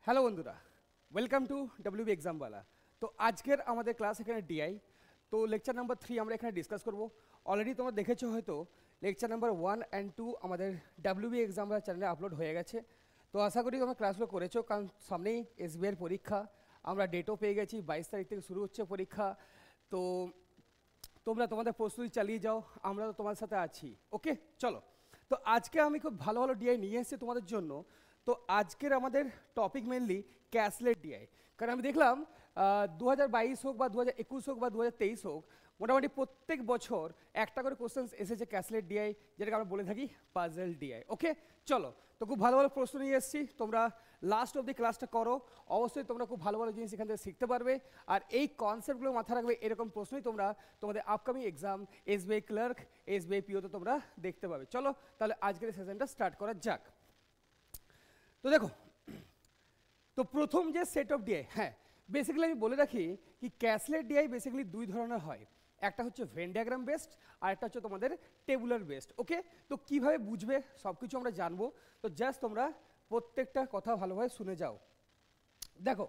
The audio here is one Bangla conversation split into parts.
হ্যালো বন্ধুরা, ওয়েলকাম টু ডব্লিউবি এক্সামওয়ালা। তো আজকের আমাদের ক্লাস এখানে ডিআই। তো লেকচার নাম্বার 3 আমরা এখানে ডিসকাস করব। অলরেডি তোমরা দেখেছো হয়তো লেকচার নাম্বার 1 অ্যান্ড 2 আমাদের ডব্লিউবি এক্সামওয়ালা চ্যানেলে আপলোড হয়ে গেছে। তো আশা করি তোমরা ক্লাসগুলো করেছো, কারণ সামনেই এসবিআইয়ের পরীক্ষা, আমরা ডেটও পেয়ে গেছি, 22 তারিখ থেকে শুরু হচ্ছে পরীক্ষা। তো তোমরা তোমাদের প্রস্তুতি চালিয়ে যাও, আমরা তো তোমার সাথে আছি। ওকে, চলো। তো আজকে আমি খুব ভালো ভালো ডিআই নিয়ে এসেছি তোমাদের জন্য। তো আজকের আমাদের টপিক মেনলি ক্যাশলেট ডিআই, কারণ আমি দেখলাম 2022 হোক বা 2021 হোক বা 2023 হোক, মোটামুটি প্রত্যেক বছর একটা করে কোশ্চেন্স এসেছে ক্যাশলেট ডিআই, যেটাকে আমরা বলে থাকি পাজল ডিআই। ওকে, চলো। তো খুব ভালো ভালো প্রশ্ন নিয়ে এসেছি, তোমরা লাস্ট অব দি ক্লাসটা করো, অবশ্যই তোমরা খুব ভালো ভালো জিনিস এখান থেকে শিখতে পারবে। আর এই কনসেপ্টগুলো মাথায় রাখবে, এরকম প্রশ্নই তোমরা তোমাদের upcoming exam SBI clerk, SBI পিওতে তোমরা দেখতে পাবে। চলো তাহলে আজকের সেশনটা স্টার্ট করা যাক। তো দেখো, তো প্রথম যে সেট অফ ডিআই, হ্যাঁ বেসিক্যালি আমি বলে রাখি কি ক্যাশলেট ডিআই বেসিক্যালি দুই ধরনের হয়। একটা হচ্ছে ভেন ডায়াগ্রাম বেসড, আর একটা হচ্ছে তোমাদের টেবুলার বেসড। ওকে, তো কিভাবে বুঝবে সব কিছু আমরা জানবো। তো জাস্ট তোমরা প্রত্যেকটা কথা ভালোভাবে শুনে যাও। দেখো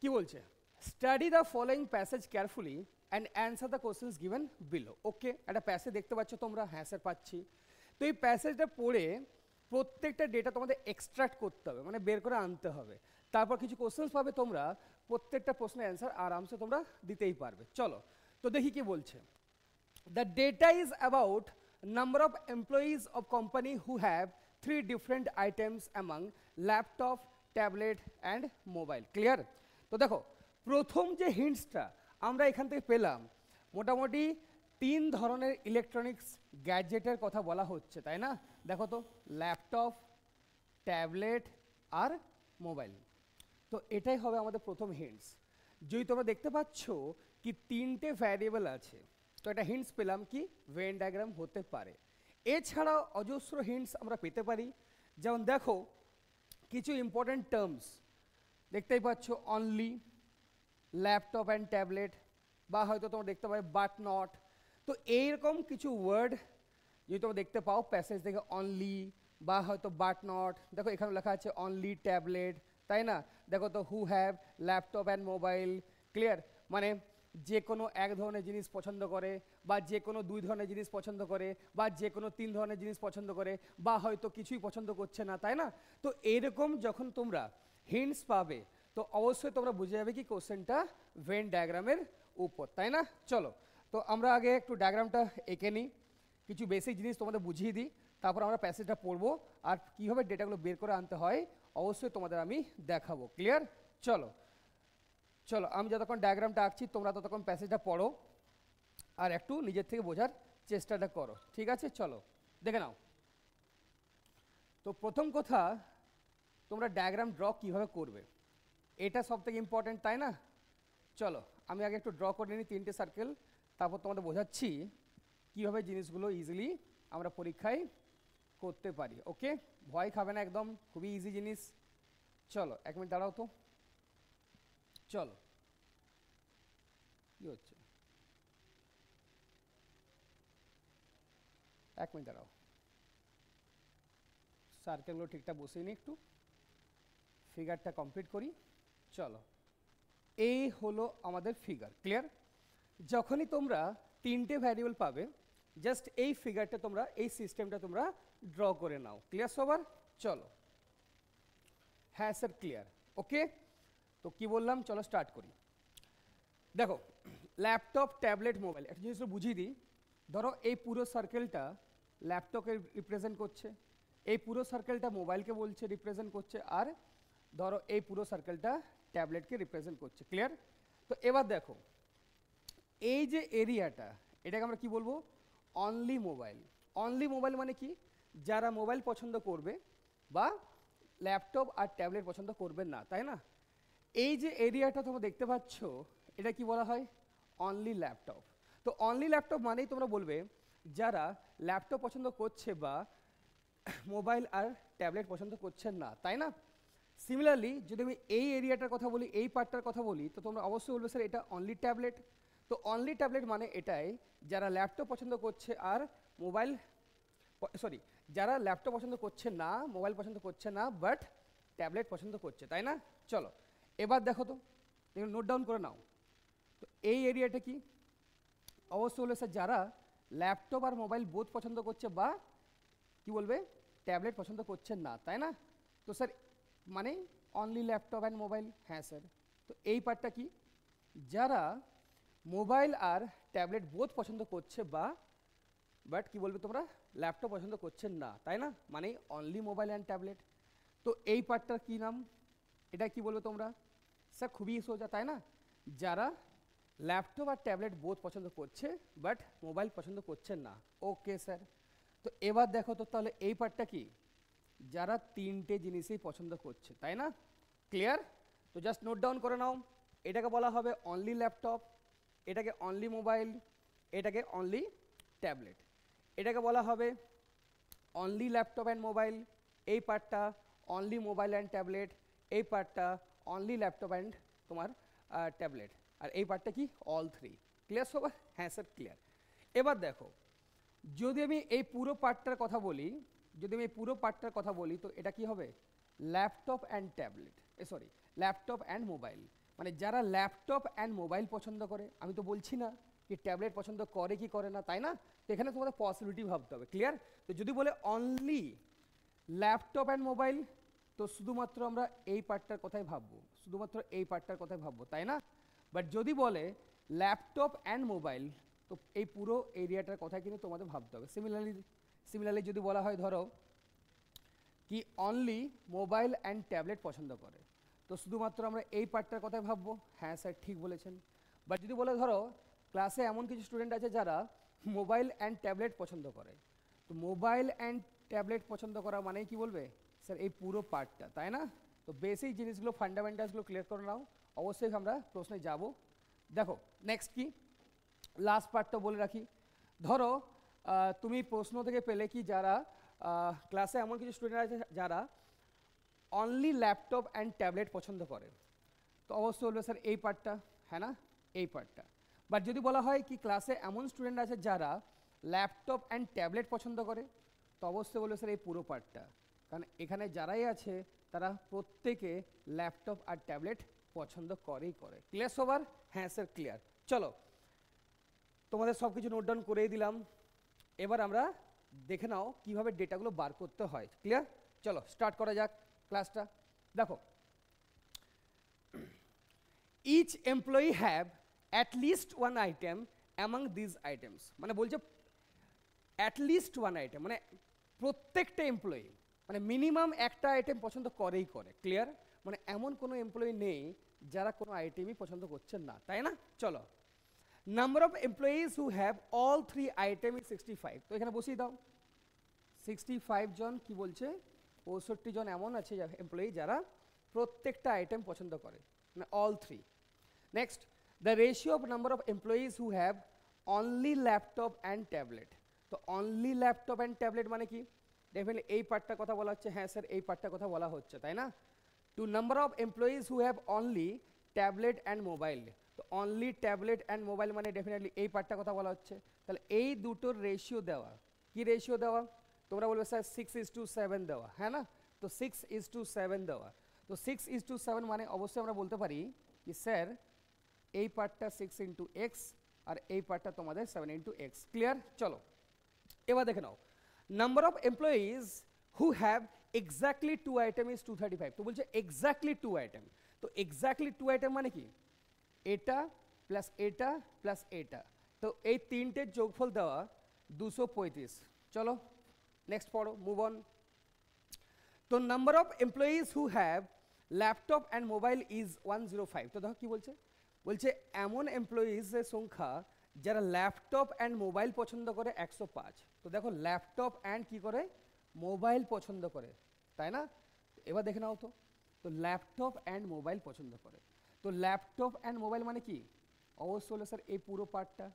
কি বলছে, study the following passage carefully and answer the questions given below. Okay, একটা প্যাসেজ দেখতে পাচ্ছ তোমরা, হ্যাঁ স্যার পাচ্ছি। তো এই প্যাসেজটা পড়ে প্রত্যেকটা ডেটা তোমাদের এক্সট্রাক্ট করতে হবে, মানে বের করে আনতে হবে। তারপর কিছু কোশ্চেন্স পাবে তোমরা, প্রত্যেকটা প্রশ্নের অ্যান্সার আরামসে তোমরা দিতেই পারবে। চলো তো দেখি কি বলছে। The data is about number of employees of company who have 3 different items among laptop, tablet and mobile. Clear? তো দেখো, প্রথম যে হিন্টসটা আমরা এখান থেকে পেলাম, মোটামুটি 3 ধরনের ইলেকট্রনিক্স গ্যাজেটের কথা বলা হচ্ছে, তাই না? দেখো তো, ল্যাপটপ, ট্যাবলেট আর মোবাইল। তো এটাই হবে আমাদের প্রথম হিন্টস। যদি তোমরা দেখতে পাচ্ছ কি 3টে ভ্যারিয়েবল আছে, তো একটা হিন্টস পেলাম কি ভেন ডায়াগ্রাম হতে পারে। এছাড়াও অজস্র হিন্টস আমরা পেতে পারি, যেমন দেখো কিছু ইম্পর্ট্যান্ট টার্মস দেখতেই পাচ্ছ, অনলি, ল্যাপটপ অ্যান্ড ট্যাবলেট, বা হয়তো তোমরা দেখতে পাবে বাট নট। তো এইরকম কিছু ওয়ার্ড যদি তোমরা দেখতে পাও প্যাসেজ থেকে, অনলি বা হয়তো বাট নট, দেখো এখানে লেখা আছে অনলি ট্যাবলেট, তাই না? দেখো তো who have laptop and mobile. Clear? মানে যে কোনো এক ধরনের জিনিস পছন্দ করে, বা যে কোনো 2 ধরনের জিনিস পছন্দ করে, বা যে কোনো 3 ধরনের জিনিস পছন্দ করে, বা হয়তো কিছুই পছন্দ করছে না, তাই না? তো এরকম যখন তোমরা হিন্টস পাবে, তো অবশ্যই তোমরা বুঝে যাবে কি কোশ্চেনটা ভেন ডায়াগ্রামের উপর, তাই না? চলো, তো আমরা আগে একটু ডায়াগ্রামটা এঁকে নিই, কিছু বেসিক জিনিস তোমাদের বুঝিয়ে দিই, তারপর আমরা প্যাসেজটা পড়বো, আর কীভাবে ডেটাগুলো বের করে আনতে হয় অবশ্যই তোমাদের আমি দেখাবো। ক্লিয়ার? চলো চলো, আমি যতক্ষণ ডায়াগ্রামটা আঁকছি তোমরা ততক্ষণ প্যাসেজটা পড়ো আর একটু নিজের থেকে বোঝার চেষ্টাটা করো, ঠিক আছে? চলো দেখে নাও। তো প্রথম কথা, তোমরা ডায়াগ্রাম ড্র কীভাবে করবে, এটা সব থেকে ইম্পর্ট্যান্ট, তাই না? চলো আমি আগে একটু ড্র করে নিই 3টে সার্কেল, তারপর তোমাদের বোঝাচ্ছি কীভাবে জিনিসগুলো ইজিলি আমরা পরীক্ষায় করতে পারি। ওকে, ভয় খাবে না, একদম খুবই ইজি জিনিস। চলো 1 মিনিট দাঁড়াও তো। চলো, কী হচ্ছে, 1 মিনিট দাঁড়াও, সার্কেলগুলো ঠিকঠাক বসিয়ে নিই, একটু ফিগারটা কমপ্লিট করি। চলো, এই হলো আমাদের ফিগার। ক্লিয়ার? যখনই তোমরা 3টে ভ্যারিয়েবল পাবে, জাস্ট এই ফিগারটা তোমরা, এই সিস্টেমটা তোমরা ড্র করে নাও। ক্লিয়ার সবার? চলো, হ্যাঁ স্যার ক্লিয়ার। ওকে, তো কি বললাম, চলো স্টার্ট করি। দেখো, ল্যাপটপ, ট্যাবলেট, মোবাইল, একটা জিনিস বুঝিয়ে দিই। ধরো এই পুরো সার্কেলটা ল্যাপটপকে রিপ্রেজেন্ট করছে, এই পুরো সার্কেলটা মোবাইলকে বলছে রিপ্রেজেন্ট করছে, আর ধরো এই পুরো সার্কেলটা ট্যাবলেটকে রিপ্রেজেন্ট করছে। ক্লিয়ার? তো এবার দেখো, এই যে এরিয়াটা, এটাকে আমরা কি বলবো, অনলি মোবাইল। অনলি মোবাইল মানে কি, যারা মোবাইল পছন্দ করবে বা ল্যাপটপ আর ট্যাবলেট পছন্দ করবেন না, তাই না? এই যে এরিয়াটা তোমরা দেখতে পাচ্ছ, এটা কি বলা হয়, অনলি ল্যাপটপ। তো অনলি ল্যাপটপ মানেই তোমরা বলবে যারা ল্যাপটপ পছন্দ করছে বা মোবাইল আর ট্যাবলেট পছন্দ করছেন না, তাই না? সিমিলারলি যদি আমি এই এরিয়াটার কথা বলি, এই পার্টটার কথা বলি, তো তোমরা অবশ্যই বলবে স্যার এটা অনলি ট্যাবলেট। তো অনলি ট্যাবলেট মানে এটাই, যারা ল্যাপটপ পছন্দ করছে আর মোবাইল, সরি, যারা ল্যাপটপ পছন্দ করছে না, মোবাইল পছন্দ করছে না, বাট ট্যাবলেট পছন্দ করছে, তাই না? চলো এবার দেখো তো, নোট ডাউন করে নাও। তো এই এরিয়াটা কি? অবশ্যই হলো স্যার যারা ল্যাপটপ আর মোবাইল বোথ পছন্দ করছে বা কি বলবে ট্যাবলেট পছন্দ করছেন না, তাই না? তো স্যার মানে অনলি ল্যাপটপ অ্যান্ড মোবাইল, হ্যাঁ স্যার। তো এই পার্টটা কি? যারা মোবাইল আর ট্যাবলেট বোথ পছন্দ করছে বা বাট কি বলবে তোমরা ল্যাপটপ পছন্দ করছেন না, তাই না? মানে অনলি মোবাইল অ্যান্ড ট্যাবলেট। তো এই পার্টটার কি নাম? এটা কি বলবে তোমরা? স্যার খুবই সোজা, তাই না? যারা ল্যাপটপ আর ট্যাবলেট বোথ পছন্দ করছে বাট মোবাইল পছন্দ করছেন না। Okay sir. তো এবার দেখো তো তাহলে এই পার্টটা কি? যারা তিনটে জিনিসই পছন্দ করছে, তাই না? ক্লিয়ার? তো জাস্ট নোট ডাউন করে নাও। এটাকে বলা হবে অনলি ল্যাপটপ, এটাকে অনলি মোবাইল, এটাকে অনলি ট্যাবলেট। এটাকে বলা হবে অনলি ল্যাপটপ অ্যান্ড মোবাইল, এই পার্টটা অনলি মোবাইল অ্যান্ড ট্যাবলেট, এই পার্টটা অনলি ল্যাপটপ অ্যান্ড তোমার ট্যাবলেট, আর এই পার্টটা কি অল থ্রি। ক্লিয়ার সবার? হ্যাঁ স্যার ক্লিয়ার। এবার দেখো যদি আমি এই পুরো পার্টটার কথা বলি, তো এটা কি হবে laptop and tablet, sorry laptop and mobile. মানে যারা ল্যাপটপ অ্যান্ড মোবাইল পছন্দ করে, আমি তো বলছি না কি ট্যাবলেট পছন্দ করে কি করে না, তাই না? তো এখানে তোমাদের পসিবিলিটি ভাবতে হবে। ক্লিয়ার? তো যদি বলে অনলি ল্যাপটপ অ্যান্ড মোবাইল, তো শুধুমাত্র আমরা এই পার্টটার কথাই ভাববো, তাই না? বাট যদি বলে ল্যাপটপ অ্যান্ড মোবাইল, তো এই পুরো এরিয়াটার কথাই কিন্তু তোমাদের ভাবতে হবে। সিমিলারলি যদি বলা হয় ধরো কি অনলি মোবাইল অ্যান্ড ট্যাবলেট পছন্দ করে, তো শুধুমাত্র আমরা এই পার্টটার কথাই ভাববো। হ্যাঁ স্যার ঠিক বলেছেন। বাট যদি বলে ধরো ক্লাসে এমন কিছু স্টুডেন্ট আছে যারা মোবাইল অ্যান্ড ট্যাবলেট পছন্দ করে, তো মোবাইল অ্যান্ড ট্যাবলেট পছন্দ করা মানেই কি বলবে স্যার এই পুরো পার্টটা, তাই না? তো বেসিক জিনিসগুলো ফান্ডামেন্টালসগুলো ক্লিয়ার করে নাও, অবশ্যই আমরা প্রশ্নে যাব। দেখো নেক্সট কি লাস্ট পার্টটা বলে রাখি। ধরো তুমি প্রশ্ন থেকে পেলে কি যারা ক্লাসে এমন কিছু স্টুডেন্ট আছে যারা অনলি ল্যাপটপ অ্যান্ড ট্যাবলেট পছন্দ করে, তো অবশ্যই বলবে স্যার এই পার্টটা, হ্যাঁ না, এই পার্টটা। বাট যদি বলা হয় কি ক্লাসে এমন স্টুডেন্ট আছে যারা ল্যাপটপ অ্যান্ড ট্যাবলেট পছন্দ করে, তো অবশ্যই বলবে স্যার এই পুরো পার্টটা, কারণ এখানে যারাই আছে তারা প্রত্যেকে ল্যাপটপ আর ট্যাবলেট পছন্দ করেই করে। ক্লিয়ার সবার? হ্যাঁ স্যার ক্লিয়ার। চলো তোমাদের সব কিছু নোট ডাউন করেই দিলাম, এবার আমরা দেখে নাও কিভাবে ডেটাগুলো বার করতে হয়। ক্লিয়ার? চলো স্টার্ট করা যাক ক্লাসটা। দেখো each employee have at least one item among these items, মানে বলছে অ্যাট লিস্ট ওয়ান আইটেম মানে প্রত্যেকটা এমপ্লয়ি মানে মিনিমাম একটা আইটেম পছন্দ করেই করে। ক্লিয়ার? মানে এমন কোনো এমপ্লয়ি নেই যারা কোনো আইটেমই পছন্দ করছেন না, তাই না? চলো number of employees who have all three item is 65, তো এখানে বসিয়ে দাও 65 জন কি বলছে 65 জন এমন আছে এমপ্লয়ি যারা প্রত্যেকটা আইটেম পছন্দ করে, মানে all three. Next the ratio of number of employees who have only laptop and tablet, তো অনলি ল্যাপটপ অ্যান্ড ট্যাবলেট মানে কি ডেফিনেটলি এই পার্টটার কথা বলা হচ্ছে। হ্যাঁ স্যার এই পার্টটার কথা বলা হচ্ছে, তাই না? To number of employees who have only tablet and mobile, তো অনলি ট্যাবলেট অ্যান্ড মোবাইল মানে ডেফিনেটলি এই পার্টটার কথা বলা হচ্ছে। তাহলে এই দুটোর রেশিও দেওয়া, কি রেশিও দেওয়া? তোমরা বলবে স্যার 6:7 দেওয়া, হ্যাঁ না? তো 6:7 দেওয়া, তো 6:7 মানে অবশ্যই আমরা বলতে পারি কি স্যার এই পার্টটা 6 × x আর এই পার্টটা তোমাদের 7 × x। ক্লিয়ার? চলো এবার দেখে নাও number of employees who have exactly 2 item is 235, তো বলছে এক্স্যাক্টলি 2 আইটেম, তো এক্স্যাক্টলি 2 আইটেম মানে কি এটা প্লাস এটা প্লাস এটা, তো এই তিনটের যোগফল দেওয়া 235। চলো নেক্সট পড়ো, মুভ অন। তো number of employees who have laptop and mobile is 105, তো দেখো কি বলছে, বলছে এমন এমপ্লয়িজের সংখ্যা যারা ল্যাপটপ অ্যান্ড মোবাইল পছন্দ করে 105, তো দেখো ল্যাপটপ অ্যান্ড কি করে মোবাইল পছন্দ করে, তাই না? এবার দেখে নাও তো ল্যাপটপ অ্যান্ড মোবাইল পছন্দ করে, তো ল্যাপটপ অ্যান্ড মোবাইল মানে কি অবশ্যই হলো স্যার এই পুরো পার্টটা,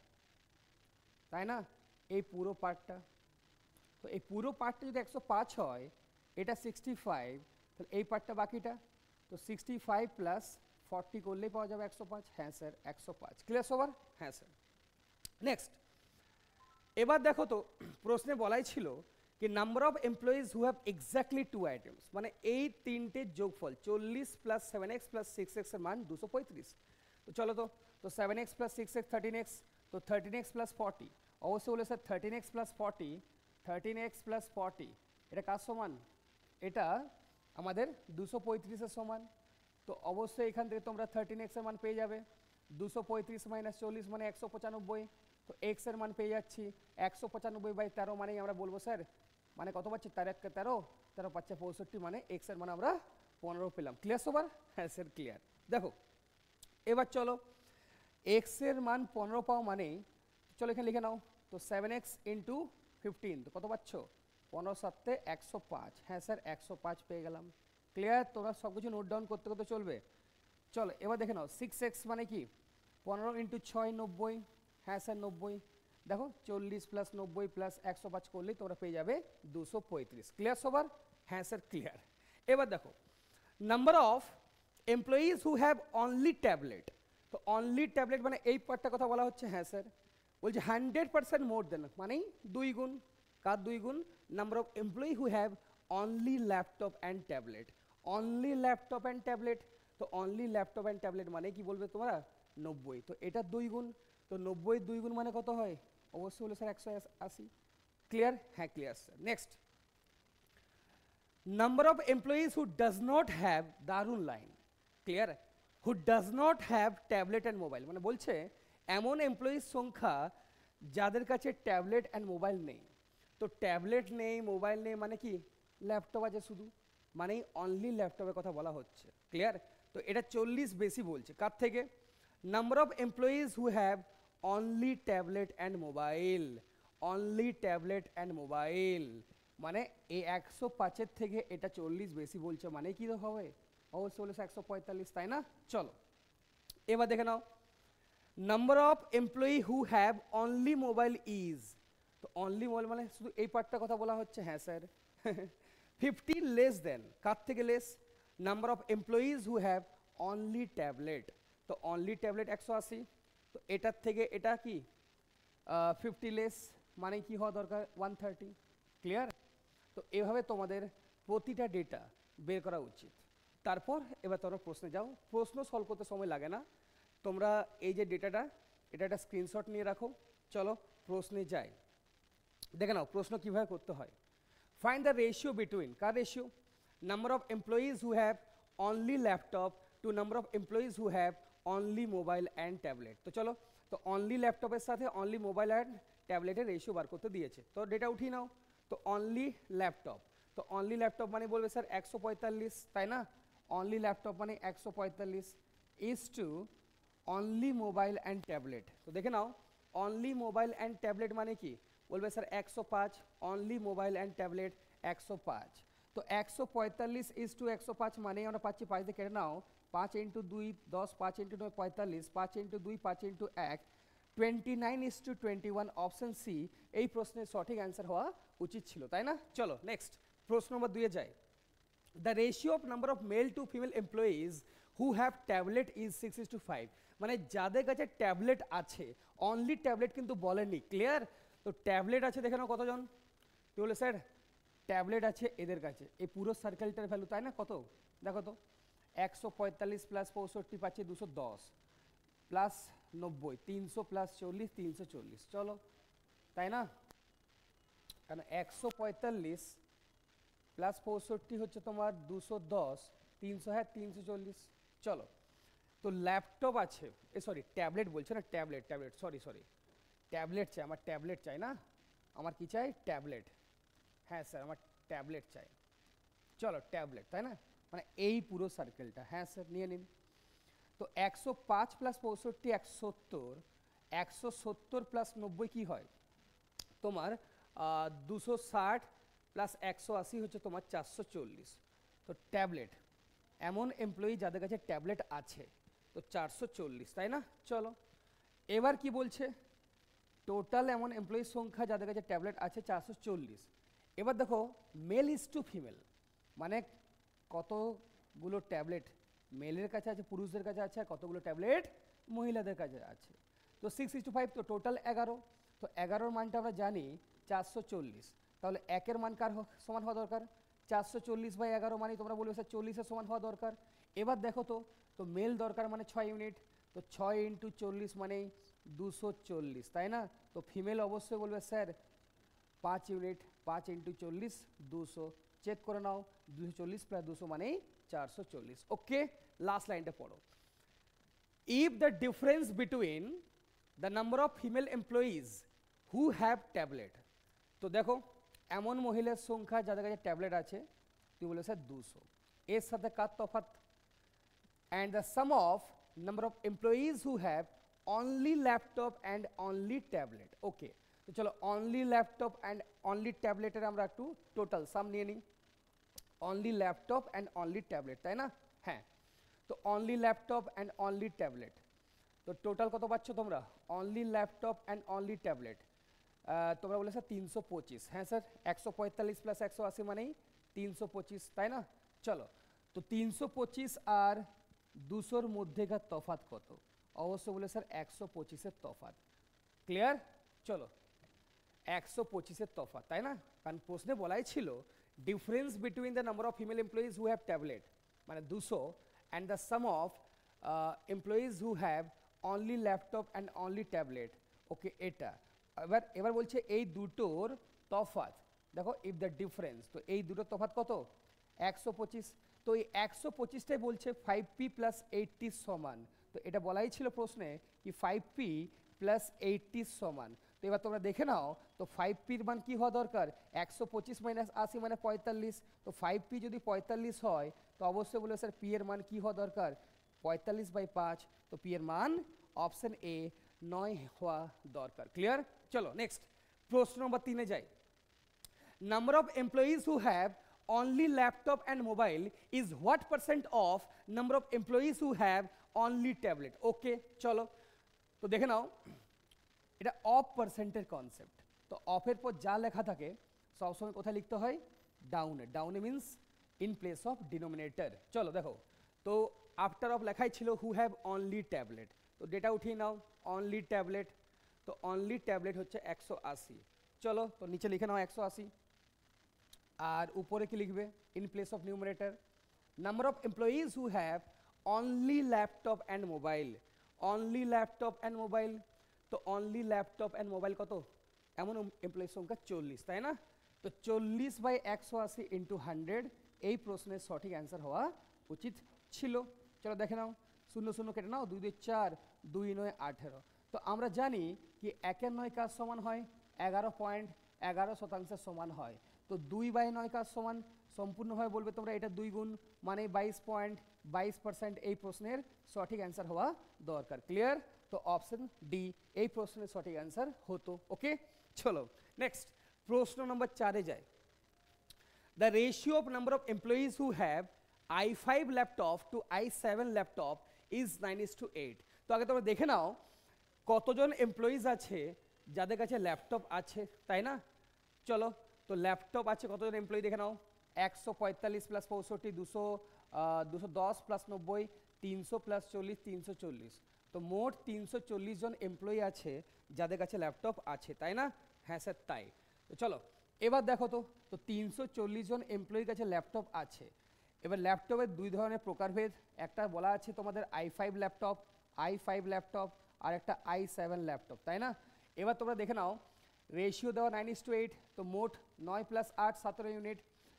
তাই না? এই পুরো পার্টটা, তো এই পুরো পার্টটা যদি 105 হয়, এটা 65, তাহলে এই পার্টটা বাকিটা, তো 65 প্লাস 40 করলেই পাওয়া যাবে 105। হ্যাঁ স্যার 105। ক্লিয়ার সবার? হ্যাঁ স্যার। নেক্সট এবার দেখো তো প্রশ্নে বলাই ছিল কি number of employees who have exactly 2 items, মানে এই তিনটে যোগফল 40 প্লাস 7x প্লাস 6x এর মান 235। তো চলো তো 7x প্লাস 6x 13x, তো 13x প্লাস 40, অবশ্যই বলে sir 13x plus 40, 13x plus 40 এটা কার সমান? এটা আমাদের 235 এর সমান। তো অবশ্যই এখান থেকে তোমরা 13x এর মান পেয়ে যাবে, 235 মাইনাস 40 মানে 195। তো x এর মান পেয়ে যাচ্ছি 195/13, মানেই আমরা বলবো স্যার মানে কত পাচ্ছি? 13 13 পাচ্ছে 65, মানে x এর মান আমরা 15 পেলাম। ক্লিয়ার সবার? হ্যাঁ স্যার ক্লিয়ার। দেখো এবার চলো x এর মান 15 পাও মানে চলো এখানে লিখে নাও, তো 7x ইন্টু 15, তো কত পাচ্ছ? 15 7 105। হ্যাঁ স্যার 105 পেয়ে গেলাম। ক্লিয়ার? তোমরা সব কিছু নোট ডাউন করতে করতে চলবে। চলো এবার দেখে নাও 6x মানে কি? 15 ইন্টু 6 90। হ্যাঁ স্যার 90। দেখো 40 প্লাস 90 প্লাস 105 করলেই তোমরা পেয়ে যাবে 235। ক্লিয়ার সবার? হ্যাঁ স্যার ক্লিয়ার। এবার দেখো number of employees who have only tablet, তো অনলি ট্যাবলেট মানে এই পার্টটা কথা বলা হচ্ছে। হ্যাঁ স্যার বলছে 100% মোর দেন, মানেই 2 গুণ। কার 2 গুণ? Number of employee who have only laptop and tablet, only laptop and tablet. তো অনলি ল্যাপটপ অ্যান্ড ট্যাবলেট মানে কি বলবে তোমরা? 90। তো এটা 2 গুণ, তো 90 2 গুণ মানে কত হয়? অবশ্যই বলে স্যার 180। ক্লিয়ার? হ্যাঁ clear sir. Next number of employees who does not have, দারুন line, clear, who does not have tablet and mobile, মানে বলছে এমন এমপ্লয়িজ সংখ্যা যাদের কাছে ট্যাবলেট অ্যান্ড মোবাইল নেই। তো ট্যাবলেট নেই মোবাইল নেই মানে কি? ল্যাপটপ আছে শুধু, মানেই অনলি ল্যাপটপের কথা বলা হচ্ছে। ক্লিয়ার? তো এটা 40 বেশি বলছে কার থেকে? Number of employees who have only tablet and mobile, only tablet and mobile, মানে এই 105-এর থেকে এটা 40 বেশি বলছে, মানে কি হবে? অবশ্যই বলেছে 145, তাই না? চলো এবার দেখে নাও number of employee who have only mobile is, তো অনলি মোবাইল মানে শুধু এই পার্টটা কথা বলা হচ্ছে। হ্যাঁ স্যার 50 লেস দেন, কার থেকে less? Number of employees who have only tablet, তো অনলি ট্যাবলেট 180, তো এটার থেকে এটা কি 50 লেস, মানে কি হওয়া দরকার? 130। ক্লিয়ার? তো এভাবে তোমাদের প্রতিটা ডেটা বের করা উচিত। তারপর এবার তোমরা প্রশ্নে যাও, প্রশ্ন সলভ করতে সময় লাগে না, তোমরা এই যে ডেটাটা এটা একটা স্ক্রিনশট নিয়ে রাখো। চলো প্রশ্নে যাই, দেখে নাও প্রশ্ন কীভাবে করতে হয়। ফাইন্ড দ্য রেশিও বিটুইন, কার ratio? Number of employees who have only laptop to number of employees who have only mobile and tablet. তো চলো, তো অনলি ল্যাপটপের সাথে অনলি মোবাইল অ্যান্ড ট্যাবলেটের রেশিও বার করতে দিয়েছে, তো ডেটা উঠিয়ে নাও। তো অনলি ল্যাপটপ, তো অনলি ল্যাপটপ মানে বলবে স্যার 145, তাই না? অনলি ল্যাপটপ মানে 145 is to only mobile and tablet. তো দেখে নাও অনলি মোবাইল অ্যান্ড ট্যাবলেট মানে কি? বলবে sir 105, only mobile and tablet 105। তো 145 ইজ টু 105 মানে আমরা পাচ্ছি 5 দিয়ে কেটে নাও, 5 into 2 10, 5 into 9 45, 5 into 2 5 into 1 29 is to 21। Option C এই প্রশ্নের সঠিক অ্যান্সার হওয়া উচিত ছিল, তাই না? চলো নেক্সট প্রশ্ন নম্বর 2-এ যাই। The ratio of number of male to female employees who have tablet is 6:5, মানে যাদের কাছে ট্যাবলেট আছে, অনলি ট্যাবলেট কিন্তু বলেনি। ক্লিয়ার? তো ট্যাবলেট আছে দেখে নাও কতজন? তুই বলে স্যার ট্যাবলেট আছে এদের কাছে, এই পুরো সার্কেলটার ভ্যালু, তাই না? কত দেখো তো, 145 প্লাস 65 পাচ্ছি 210 প্লাস 90, 300 প্লাস 40 340। চলো তাই না? কারণ 145 প্লাস 65 হচ্ছে তোমার 210, 300 হ্যাঁ 340। চলো, তো ল্যাপটপ আছে, সরি ট্যাবলেট বলছে না, tablet tablet sorry sorry tablet চাই, আমার ট্যাবলেট চাই না, আমার কি চাই? ট্যাবলেট। হ্যাঁ স্যার আমার ট্যাবলেট চাই। চলো ট্যাবলেট, তাই না? মানে এই পুরো সার্কেলটা। হ্যাঁ স্যার নিয়ে নিন। তো 105 প্লাস 65 170, 170 প্লাস 90 কি হয় তোমার 260 প্লাস 180 হচ্ছে তোমার 440। তো ট্যাবলেট, এমন এমপ্লয়ি যাদের কাছে ট্যাবলেট আছে, তো 440, তাই না? চলো এবার কি বলছে? টোটাল এমন এমপ্লয়ির সংখ্যা যাদের কাছে ট্যাবলেট আছে 440। এবার দেখো মেল ইজ টু ফিমেল, মানে কতগুলো ট্যাবলেট মেলের কাছে আছে, পুরুষদের কাছে আছে, আর কতগুলো ট্যাবলেট মহিলাদের কাছে আছে। তো 6:5, তো টোটাল 11। তো 11-র মানটা আমরা জানি 440, তাহলে একের মান কার সমান হওয়া দরকার 440/11 মানে তোমরা বলবে স্যার 40 এর সমান হওয়া দরকার। এবার দেখো তো মেল দরকার মানে 6 ইউনিট, তো 6 × 40 মানে 240, তাই না? তো ফিমেল অবশ্যই বলবে স্যার 5 ইউনিট, 5 × 40 200, চেক করে নাও 240 + 200 মানে 440। ওকে, লাস্ট লাইনটা পড়ো। If the difference between the number of female employees who have tablet, তো দেখো এমন মহিলার সংখ্যা যাদের কাছে ট্যাবলেট আছে, তুই বলে স্যার 200, এর সাথে কার তফাৎ, and the sum of number of employees who have only laptop and only tablet. Okay, তো চলো only laptop and only tablet এর আমরা একটু টোটাল সাম নিয়ে নিই। only laptop and only tablet, তাই না? হ্যাঁ, তো only laptop and only tablet, তো টোটাল কত পাচ্ছ তোমরা? only laptop and only tablet তোমরা বলে স্যার 325। হ্যাঁ স্যার, 145 + 180 মানেই 325, তাই না? চলো, তো 325 আর 200-র মধ্যেকার তফাৎ কত? অবশ্যই বলে স্যার 125-এর তফাৎ। ক্লিয়ার? চলো, 125-এর তফাৎ, তাই না? কারণ প্রশ্নে বলাই ছিল difference between the number of female employees who have tablet মানে 200 and the sum of employees who have only laptop and only tablet. Okay, এটা এবার বলছে এই দুটোর তফাৎ দেখো, ইফ দ্য ডিফারেন্স, তো এই দুটোর তফাৎ কত? 125। তো এই 125টাই বলছে 5p + 80 সমান, তো এটা বলাই ছিল প্রশ্নে কি 5p + 80 সমান। তো এবার তোমরা দেখে নাও, তো 5pর মান কি হওয়া দরকার? 125 - 80 মানে 45, তো 5p যদি 45 হয় তো অবশ্যই বলে স্যার p এর মান কি হওয়া দরকার? 45/5, তো p এর মান অপশন এ 9 হওয়া দরকার। ক্লিয়ার? চলো নেক্সট প্রশ্ন নম্বর 3-এ যাই। Number of employees who have only laptop and mobile is what percent of number of employees who have only tablet? ওকে, চলো তো দেখে নাও, এটা অফ পার্সেন্টের কনসেপ্ট। তো অফের পর যা লেখা থাকে সবসময় কোথায় লিখতে হয়? ডাউনে। ডাউনে means in place of denominator. চলো দেখো, তো আফটার অফ লেখাই ছিল হু হ্যাভ অনলি ট্যাবলেট, তো ডেটা উঠিয়ে নাও অনলি ট্যাবলেট, তো অনলি ট্যাবলেট হচ্ছে 180। চলো, তো নিচে লিখে নাও 180, আর উপরে কি লিখবে? In place of numerator number of employees who have only laptop and mobile. Only laptop and mobile, তো অনলি ল্যাপটপ অ্যান্ড মোবাইল কত? এমন এমপ্লয়ির সংখ্যা 40, তাই না? তো 40/180 × 100 এই প্রশ্নের সঠিক অ্যান্সার হওয়া উচিত ছিল। চলো দেখে নাও, 0 0 কেটে নাও, 2 2 4, 2 9 18। তো আমরা জানি কি 1/9 কাজ সমান হয় 11.11% সমান হয়, তো 2/9 কাজ সমান সম্পূর্ণভাবে বলবে তোমরা এটা 2 গুণ মানে 22.22%। এই প্রশ্নের সঠিক অ্যান্সার হওয়া দরকার। ক্লিয়ার? তো অপশন ডি এই প্রশ্নের সঠিক অ্যান্সার হতো। ওকে, চলো নেক্সট প্রশ্ন নম্বর 4-এ যাই। The ratio of number of employees who have i5 laptop to i7 laptop is 9:8। তো আগে তোমরা দেখে নাও কতজন এমপ্লয়িজ আছে যাদের কাছে ল্যাপটপ আছে, তাই না? চলো, তো ল্যাপটপ আছে কতজন এমপ্লয়ি দেখে নাও, 145 + 65 210 + 90 300 + 40 340, তো মোট 340 জন এমপ্লয়ি আছে যাদের কাছে ল্যাপটপ আছে, তাই না? হ্যাঁ স্যার তাই। তো চলো এবার দেখো, তো 340 জন এমপ্লয়ির কাছে ল্যাপটপ আছে। এবার ল্যাপটপের দুই ধরনের প্রকারভেদ, একটা বলা আছে তোমাদের i5 ল্যাপটপ আর একটা i7 ল্যাপটপ, তাই না? এবার তোমরা দেখে নাও রেশিও দেওয়া 9:8, তো মোট 9 + 8 17 ইউনিট,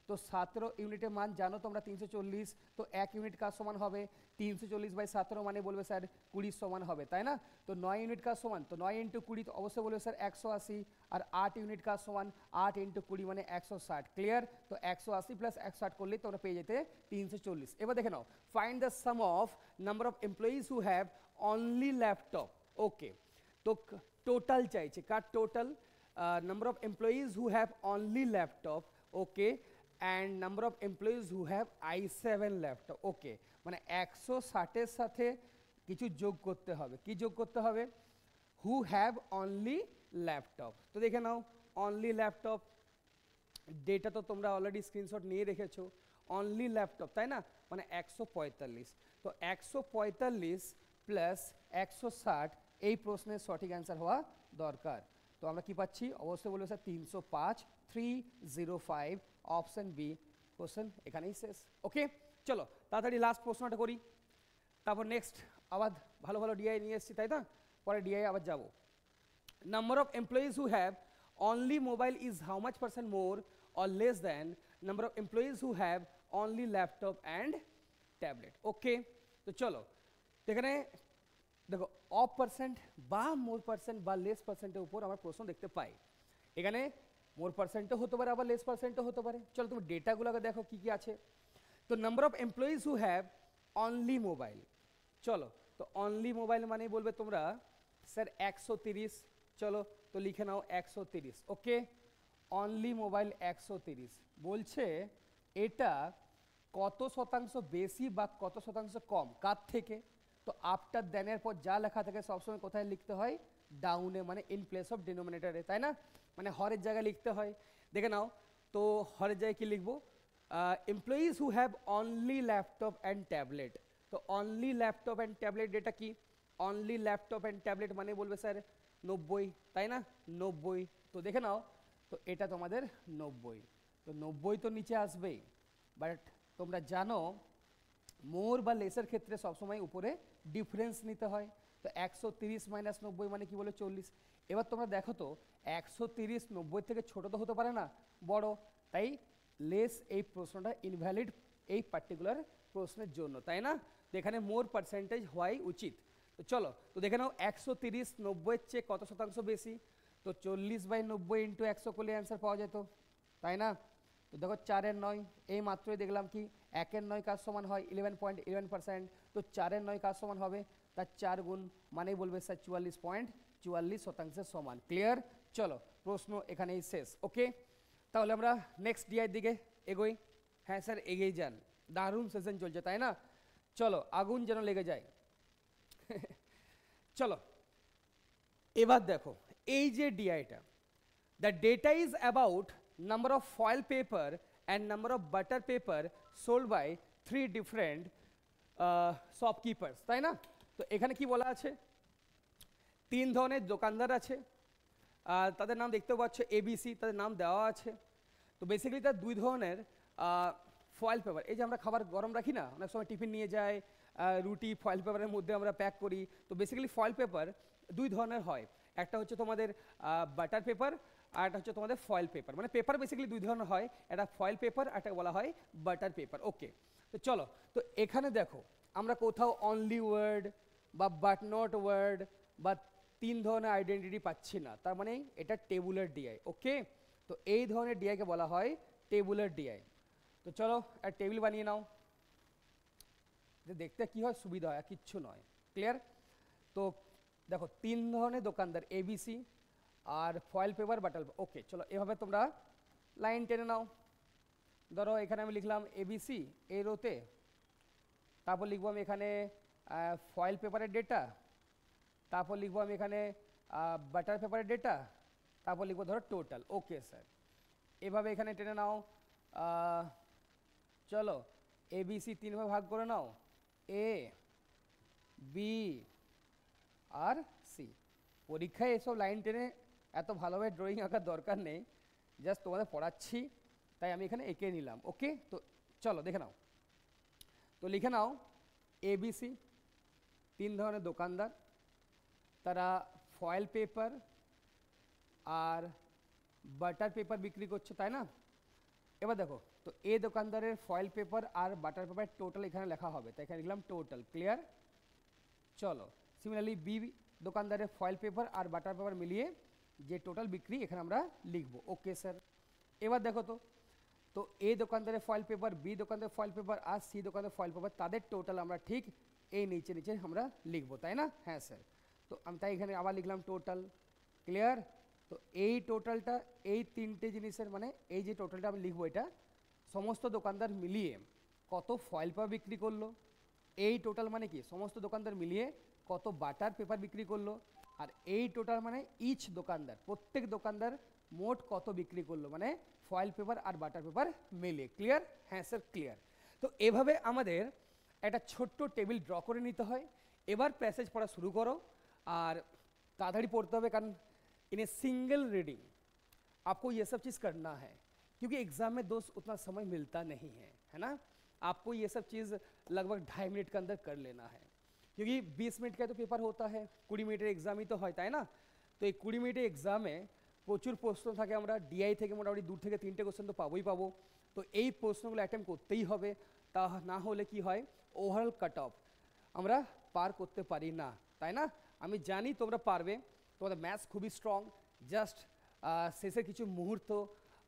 তো 17 ইউনিটের মান জানো তোমরা 340, তো 1 ইউনিট কাজ সমান হবে 340/17 মানে বলবে স্যার 20 সমান হবে, তাই না? তো 9 ইউনিট কাজ সমান, তো 9 × 20 তো অবশ্যই বলবে স্যার 180, আর 8 ইউনিট কাজ সমান 8 × 20 মানে 160। ক্লিয়ার? তো 180 + 160 করলে তোমরা পেয়ে যেতে 340। এবার দেখে নাও find the sum of number of employees who have only laptop. Okay, তো টোটাল চাইছে কার? Total number of employees who have only laptop, okay, and number of employees who have i7 laptop, okay, মানে 160 এর সাথে কিছু যোগ করতে হবে। কি যোগ করতে হবে? who have only laptop। তো দেখে নাও only laptop, ডেটা তো তোমরা অলরেডি স্ক্রিনশট নিয়ে রেখেছো, অনলি ল্যাপটপ, তাই না? মানে 145, তো 145 + 160 এই প্রশ্নের সঠিক অ্যান্সার হওয়া দরকার। তো আমরা কি পাচ্ছি, অবশ্যই বলবো স্যার 305, 305, অপশন বি কোশ্চেন এখানেই শেষ। ওকে, চলো তাড়াতাড়ি লাস্ট প্রশ্নটা করি, তারপর নেক্সট আবার ভালো ভালো ডিআই নিয়ে এসেছি, তাই না? পরে ডিআই আবার যাবো। Number of employees who have only mobile is how much percent more or less than number of employees who have only laptop and tablet? Okay, তো চলো এখানে দেখো অফ পার্সেন্ট বা মোর পার্সেন্ট বা লেস পার্সেন্টের উপর আমার প্রশ্ন দেখতে পাই। এখানে মোর পার্সেন্টও হতে পারে, আবার লেস পার্সেন্টও হতে পারে। চলো তুমি ডেটাগুলোকে দেখো কি কি আছে। তো number of employees who have only mobile, চলো তো অনলি মোবাইল মানে বলবে তোমরা স্যার 130, চলো তো লিখে নাও 130। ওকে, অনলি মোবাইল 130 বলছে এটা কত শতাংশ বেশি বা কত শতাংশ কম কার থেকে? তো আফটার দেনের পর যা লেখা থাকে সবসময় কোথায় লিখতে হয়, ডাউনে, মানে ইন প্লেস অফ ডিনোমিনেটরে, তাই না? মানে হরের জায়গায় লিখতে হয়। দেখে নাও তো হরের জায়গায় কি লিখবো, employees who have only laptop and tablet. তো অনলি ল্যাপটপ অ্যান্ড ট্যাবলেট এটা কি, অনলি ল্যাপটপ অ্যান্ড ট্যাবলেট মানে বলবে স্যার 90, তাই না? 90, তো দেখে নাও তো এটা তোমাদের 90, তো 90 তো নিচে আসবেই। বাট তোমরা জানো মোর বা লেসের ক্ষেত্রে সবসময় উপরে ডিফারেন্স নিতে হয়। তো 130 মাইনাস 90 মানে কি বলে 40। এবার তোমরা দেখো তো 130 90 থেকে ছোট তো হতে পারে না, বড়, তাই লেস এই প্রশ্নটা ইনভ্যালিড এই পার্টিকুলার প্রশ্নের জন্য, তাই না? তো এখানে মোর পার্সেন্টেজ হওয়াই উচিত। তো চলো তো দেখে নাও 130 90-এর চেয়ে কত শতাংশ বেশি, তো 40/90 ইন্টু 100 করলে অ্যান্সার পাওয়া যেত, তাই না? তো দেখো 4-এর 9, এই মাত্রই দেখলাম কি 1-এর 9 কাজ সমান হয় 11.11%, তো 4-এর 9 কাজ সমান হবে তার 4 গুণ, মানেই বলবে স্যার 44.44% সমান। ক্লিয়ার? চলো প্রশ্ন এখানেই শেষ। ওকে, তাহলে আমরা নেক্সট ডিআইয়ের দিকে এগোই। হ্যাঁ স্যার এগিয়ে যান, দারুণ সেশন চলছে, তাই না? চলো আগুন যেন লেগে যায়। চলো এবার দেখো এই যে ডিআইটা, the data is about number of foil paper and number of butter paper sold by 3 different shopkeepers, তাই না? তো এখানে কি বলা আছে, 3 ধরনের দোকানদার আছে, তাদের নাম দেখতে পাচ্ছ এবিসি, তাদের নাম দেওয়া আছে। তো বেসিক্যালি তার 2 ধরনের ফয়েল পেপার, এই যে আমরা খাবার গরম রাখি না, অনেক সময় টিফিন নিয়ে যায়, রুটি ফয়েল পেপারের মধ্যে আমরা প্যাক করি। তো বেসিক্যালি ফয়েল পেপার 2 ধরনের হয়, একটা হচ্ছে তোমাদের বাটার পেপার আর একটা হচ্ছে তোমাদের ফয়েল পেপার। মানে পেপার বেসিক্যালি 2 ধরনের হয়, একটা ফয়েল পেপার আর একটা বলা হয় বাটার পেপার। ওকে, তো চলো তো এখানে দেখো আমরা কোথাও অনলি ওয়ার্ড বা বাট নট ওয়ার্ড বা 3 ধরনের আইডেন্টিটি পাচ্ছি না, তার মানে এটা টেবুলার ডিআই। ওকে, তো এই ধরনের ডিআইকে বলা হয় টেবুলার ডিআই। তো চলো একটা টেবিল বানিয়ে নাও, দেখতে কি হয় সুবিধা হয়, আর কিচ্ছু নয়। ক্লিয়ার? তো দেখো 3 ধরনের দোকানদার এবিসি আর ফয়েল পেপার বাটার। ওকে, চলো এভাবে তোমরা লাইন টেনে নাও। ধরো এখানে আমি লিখলাম এবিসি এই রোতে, তারপর লিখবো আমি এখানে ফয়েল পেপারের ডেটা, তারপর লিখবো আমি এখানে বাটার পেপারের ডেটা, তারপর লিখবো ধরো টোটাল। ওকে স্যার, এভাবে এখানে টেনে নাও। চলো এবিসি 3 ভাগে ভাগ করে নাও, এ বি আর সি। পরীক্ষায় এসব লাইন টেনে এত ভালোভাবে ড্রয়িং আঁকার দরকার নেই, জাস্ট তোমাদের পড়াচ্ছি তাই আমি এখানে এঁকে নিলাম। ওকে, তো চলো দেখে নাও। তো লিখে নাও এবিসি 3 ধরনের দোকানদার, তারা ফয়েল পেপার আর বাটার পেপার বিক্রি করছে, তাই না? এবার দেখো তো এ দোকানদারের ফয়েল পেপার আর বাটার পেপার টোটাল এখানে লেখা হবে, তাই এখানে লিখলাম টোটাল। ক্লিয়ার? চলো সিমিলারলি বি দোকানদারের ফয়েল পেপার আর বাটার পেপার মিলিয়ে যে টোটাল বিক্রি এখানে আমরা লিখব। ওকে স্যার, এবার দেখো তো এ দোকানদারের ফয়েল পেপার, বি দোকানদারের ফয়েল পেপার আর সি দোকানদারের ফয়েল পেপার, তাদের টোটাল আমরা ঠিক এই নিচে নিচে আমরা লিখবো, তাই না? হ্যাঁ স্যার, তো আমি তাই এখানে আবার লিখলাম টোটাল। ক্লিয়ার? তো এই টোটালটা এই 3টে জিনিসের মানে এই যে টোটালটা আমি লিখবো, এটা সমস্ত দোকানদার মিলিয়ে কত ফয়েল পেপার বিক্রি করলো, এই টোটাল মানে কি সমস্ত দোকানদার মিলিয়ে কত বাটার পেপার বিক্রি করলো, আর এই টোটাল মানে ইচ দোকানদার, প্রত্যেক দোকানদার মোট কত বিক্রি করলো, মানে ফয়েল পেপার আর বাটার পেপার মিলিয়ে। ক্লিয়ার? হ্যাঁ স্যার ক্লিয়ার। তো এভাবে আমাদের একটা ছোট্ট টেবিল ড্র করে নিতে হয়। এবার প্যাসেজ পড়া শুরু করো, আর তাড়াতাড়ি পড়তে হবে, কারণ इन ए सिंगल रीडिंग आपको ये सब चीज़ करना है, क्योंकि एग्जाम में दोस्त उतना समय मिलता नहीं है ना। आपको ये सब चीज़ लगभग 2.5 मिनट के अंदर कर लेना है, क्योंकि 20 मिनट का तो पेपर होता है, 20 মিনিটের এক্সাম ही तो होता है ना। तो এই 20 মিনিটের এক্সামে প্রচুর প্রশ্ন থাকে, আমরা ডিআই থেকে মোটামুটি 2 থেকে 3টে কোশ্চেন তো পাবোই পাবো। তো এই প্রশ্নগুলো অ্যাটেম্প করতেই হবে, তা না হলে কি হয় ওভারঅল কাট অফ আমরা পার করতে পারি না, তাই না। আমি জানি তোমরা পারবে, তোমাদের ম্যাথস খুবই স্ট্রং, জাস্ট শেষের কিছু মুহূর্ত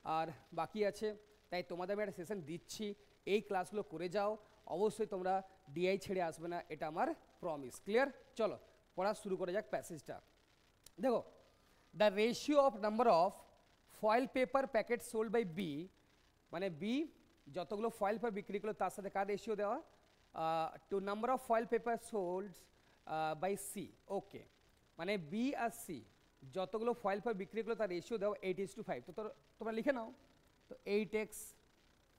আর বাকি আছে, তাই তোমাদের আমি একটা সেশন দিচ্ছি, এই ক্লাসগুলো করে যাও, অবশ্যই তোমরা ডিআই ছেড়ে আসবে না, এটা আমার প্রমিস। ক্লিয়ার? চলো পড়া শুরু করা যাক প্যাসেজটা। দেখো, the ratio of number of foil paper packet sold by B, মানে বি যতগুলো ফয়েল পেপার বিক্রি করলো তার সাথে কার রেশিও দেওয়া, to number of foil paper sold by C. Okay, মানে বি আর সি যতগুলো ফয়েল পেপার বিক্রি করলো তার রেশিও দেওয়া 8:5। তো তোমরা লিখে নাও, তো 8x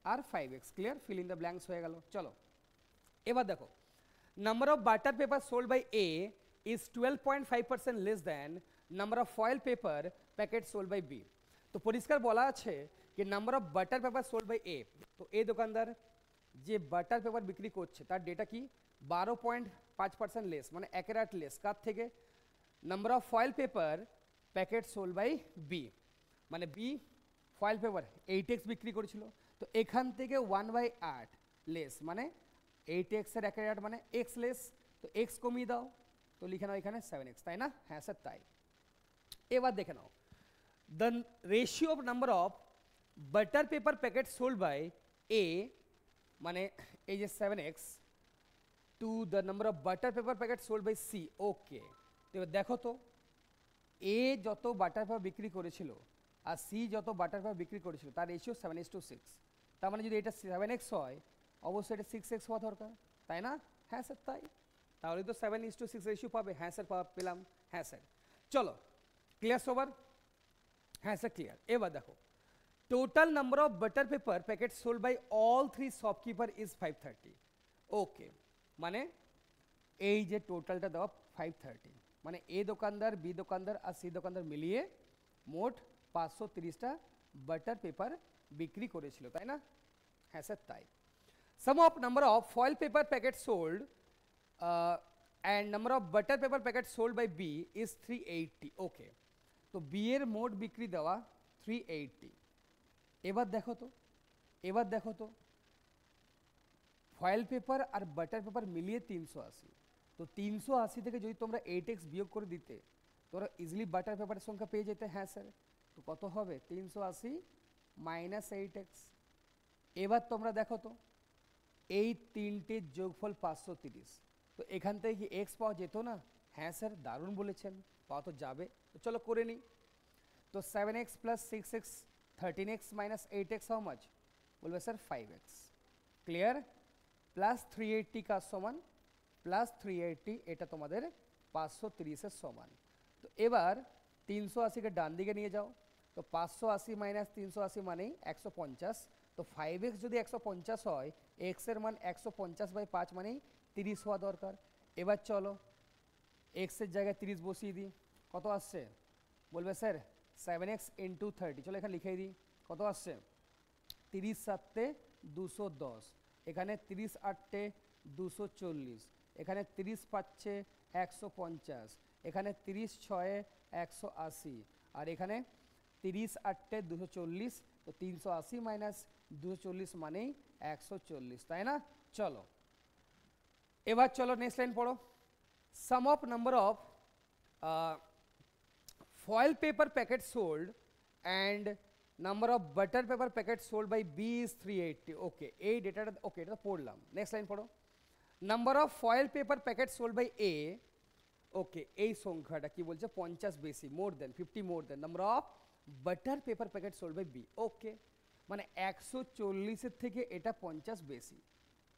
আর 5x। Clear? Fill in the blanks হয়ে গেল। চলো এবার দেখো, number of butter paper sold by A is 12.5% less than number of foil paper packet sold by B. তো পরিষ্কার বলা আছে कि number of butter paper sold by A, তো এ দোকানদার যে বাটার পেপার বিক্রি করছে তার ডেটা কি 12.5% লেস, মানে 1 লেস কার থেকে, number of foil paper packet sold by B, মানে বি ফয়েল পেপার 8x বিক্রি করেছিল, তো এখান থেকে 1/8 লেস, মানে 8x এর 1/8 মানে x লেস, তো x কমিয়ে দাও, তো লিখে নাও এখানে 7x, তাই না? হ্যাঁ স্যার তাই। এবার দেখে নাও, the ratio of number of butter paper packet sold by A, মানে এই যে 7x to the number of butter paper packet sold by C. Okay, এবার দেখো তো, এ যত বাটার পেপার বিক্রি করেছিল আর সি যত বাটার পেপার বিক্রি করেছিল তার রেশিও 7:6। তার মানে যদি এটা 7x হয়, অবশ্যই এটা 6x হওয়া দরকার, তাই না? হ্যাঁ স্যার তাই। তাহলে তো 7:6 রেশিও পাবে। হ্যাঁ স্যার পেলাম। হ্যাঁ স্যার। চলো ক্লিয়ার সবার? হ্যাঁ স্যার ক্লিয়ার। এবার দেখো, total number of butter paper packet sold by all 3 shopkeeper is 530। Okay, মানে এই যে টোটালটা দেওয়া 530, মানে এ দোকানদার, বি দোকানদার আর সি দোকানদার মিলিয়ে মোট 530টা বাটার পেপার বিক্রি করেছিল, তাই না? হ্যাঁ স্যার তাই। Sum of number of foil paper packet sold and number of butter paper packet sold by B is 380। Okay, তো বি এর মোট বিক্রি দেওয়া 380। এবার দেখো তো, এবার দেখো তো, ফয়েল পেপার আর বাটার পেপার মিলিয়ে 380, তো 380 থেকে যদি তোমরা 8x বিয়োগ করে দিতে তোমরা ইজিলি বাটার পেপারের সংখ্যা পেয়ে যেতে। হ্যাঁ স্যার, তো কত হবে 380 মাইনাস 8x। এবার তোমরা দেখো তো, এই তিনটের যোগফল 530, তো এখান থেকে কি x পাওয়া যেত না? হ্যাঁ স্যার দারুণ বলেছেন, পাওয়া তো যাবে। তো চলো করে নিই, তো 7x plus 6x 13x minus 8x how much? বলবে স্যার 5x। ক্লিয়ার? প্লাস 380 কার সমান? প্লাস 380 এটা তোমাদের 530-এর সমান। তো এবার 380কে ডান দিকে নিয়ে যাও, তো 580 মাইনাস 380 মানেই 150, তো 5x যদি 150 হয়, x এর মান 150/5 মানেই 30 হওয়া দরকার। এবার চলো x এর জায়গায় 30 বসিয়ে দিই, কত আসছে? বলবে স্যার 7x ইন্টু 30, চলো এখানে লিখে দিই, কত আসছে? 30 7 210, এখানে 30 8 240, এখানে 30 5 150, এখানে 30 6 180, আর এখানে 30 8 240, তো 380 মাইনাস 240 মানেই 140, তাই না? চলো এবার চলো নেক্সট লাইন পড়ো। Sum of number of foil paper packet sold and number of butter paper packet sold by B is 380। Okay, এই ডেটাটা ওকে, এটা তো পড়লাম। নেক্সট লাইন পড়ো, number of foil paper packet sold by A. Okay, এই সংখ্যাটা কি বলছে? 50 বেশি, more than 50 more than number of butter paper packet sold by B. Okay, মানে 140-এর থেকে এটা 50 বেশি,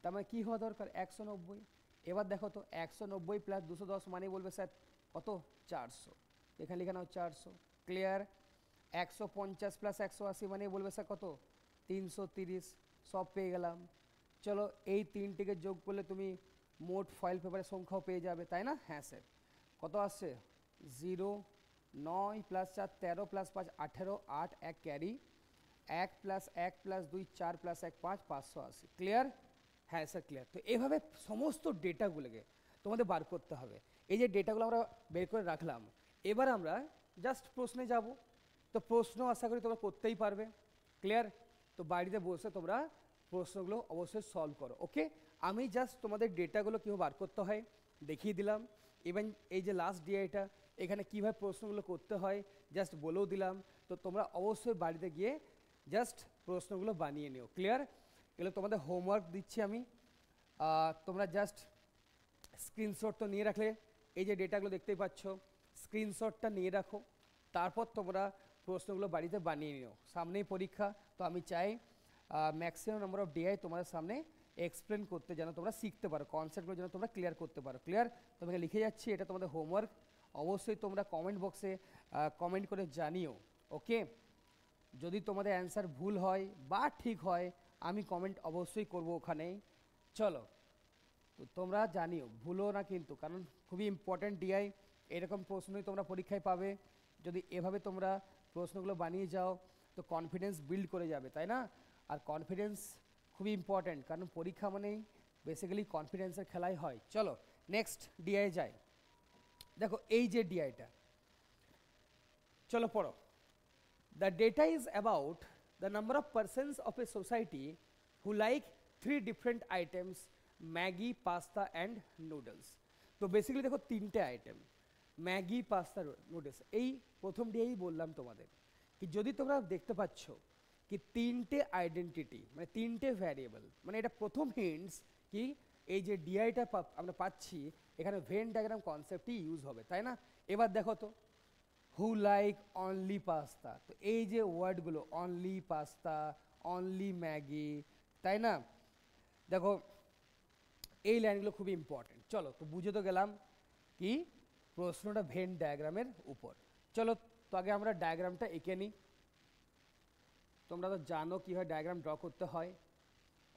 তার মানে কী হওয়া দরকার? 190। এবার দেখো তো, 190 প্লাস 210 মানে বলবে স্যার কত? 400, এখানে লিখে নাও 400। ক্লিয়ার? 150 প্লাস 180 মানে বলবে স্যার কত? 330, সব পেয়ে গেলাম। চলো এই তিনটিকে যোগ করলে তুমি মোট ফয়েল পেপারের সংখ্যাও পেয়ে যাবে, তাই না? হ্যাঁ স্যার, কত আসছে? 0 9 plus 4 13 plus 5 18 8 1 carry 1 plus 1 plus 2 4 plus 1 5 580 clear? হ্যাঁ স্যার ক্লিয়ার। তো এভাবে সমস্ত ডেটাগুলোকে তোমাদের বার করতে হবে। এই যে ডেটাগুলো আমরা বের করে রাখলাম, এবার আমরা জাস্ট প্রশ্নে যাব। তো প্রশ্ন আশা করি তোমরা করতেই পারবে, ক্লিয়ার? তো বাড়িতে বসে তোমরা প্রশ্নগুলো অবশ্যই সলভ করো, ওকে? আমি জাস্ট তোমাদের ডেটাগুলো কীভাবে বার করতে হয় দেখিয়ে দিলাম। ইভেন এই যে লাস্ট ডিআইটা, এখানে কীভাবে প্রশ্নগুলো করতে হয় জাস্ট বলেও দিলাম। তো তোমরা অবশ্যই বাড়িতে গিয়ে জাস্ট প্রশ্নগুলো বানিয়ে নিও, ক্লিয়ার? এগুলো তোমাদের হোমওয়ার্ক দিচ্ছি আমি। তোমরা জাস্ট স্ক্রিনশট তো নিয়ে রাখলে, এই যে ডেটাগুলো দেখতেই পাচ্ছ, স্ক্রিনশটটা নিয়ে রাখো। তারপর তোমরা প্রশ্নগুলো বাড়িতে বানিয়ে নিও। সামনেই পরীক্ষা, তো আমি চাই ম্যাক্সিমাম নাম্বার অফ ডিআই তোমাদের সামনে এক্সপ্লেন করতে, যেন তোমরা শিখতে পারো, কনসেপ্টগুলো যেন তোমরা ক্লিয়ার করতে পারো, ক্লিয়ার? তোমাকে লিখে যাচ্ছি, এটা তোমাদের হোমওয়ার্ক। অবশ্যই তোমরা কমেন্ট বক্সে কমেন্ট করে জানিও, ওকে? যদি তোমাদের অ্যান্সার ভুল হয় বা ঠিক হয়, আমি কমেন্ট অবশ্যই করব ওখানেই। চলো, তো তোমরা জানিও, ভুলো না কিন্তু, কারণ খুবই ইম্পর্ট্যান্ট ডিআই। এরকম প্রশ্নই তোমরা পরীক্ষায় পাবে। যদি এভাবে তোমরা প্রশ্নগুলো বানিয়ে যাও তো কনফিডেন্স বিল্ড করে যাবে, তাই না? আর কনফিডেন্স খুবই ইম্পর্ট্যান্ট, কারণ পরীক্ষা মানেই বেসিক্যালি কনফিডেন্সের খেলাই হয়। চলো নেক্সট ডিআই যাই। দেখো এই যে ডিআইটা, চলো পড়ো। The data is about the number of persons of a society who like 3 different items: Maggi, pasta and noodles. তো বেসিক্যালি দেখো তিনটে আইটেম, ম্যাগি, পাস্তা, নুডলস। এই প্রথম দিয়েই বললাম তোমাদের কি, যদি তোমরা দেখতে পাচ্ছ কি তিনটে আইডেন্টিটি, মানে তিনটে ভ্যারিয়েবল, মানে এটা প্রথম হিন্টস কি এই যে ডিআইটা আমরা পাচ্ছি, এখানে ভেন ডায়াগ্রাম কনসেপ্টই ইউজ হবে, তাই না? এবার দেখো তো, হু লাইক অনলি পাস্তা, তো এই যে ওয়ার্ডগুলো অনলি পাস্তা, অনলি ম্যাগি, তাই না? দেখো এই লাইনগুলো খুবই ইম্পর্টেন্ট। চলো, তো বুঝে তো গেলাম কি প্রশ্নটা ভেন ডায়াগ্রামের উপর। চলো তো আগে আমরা ডায়াগ্রামটা এঁকে নিই। তোমরা তো জানো কীভাবে ডায়াগ্রাম ড্র করতে হয়,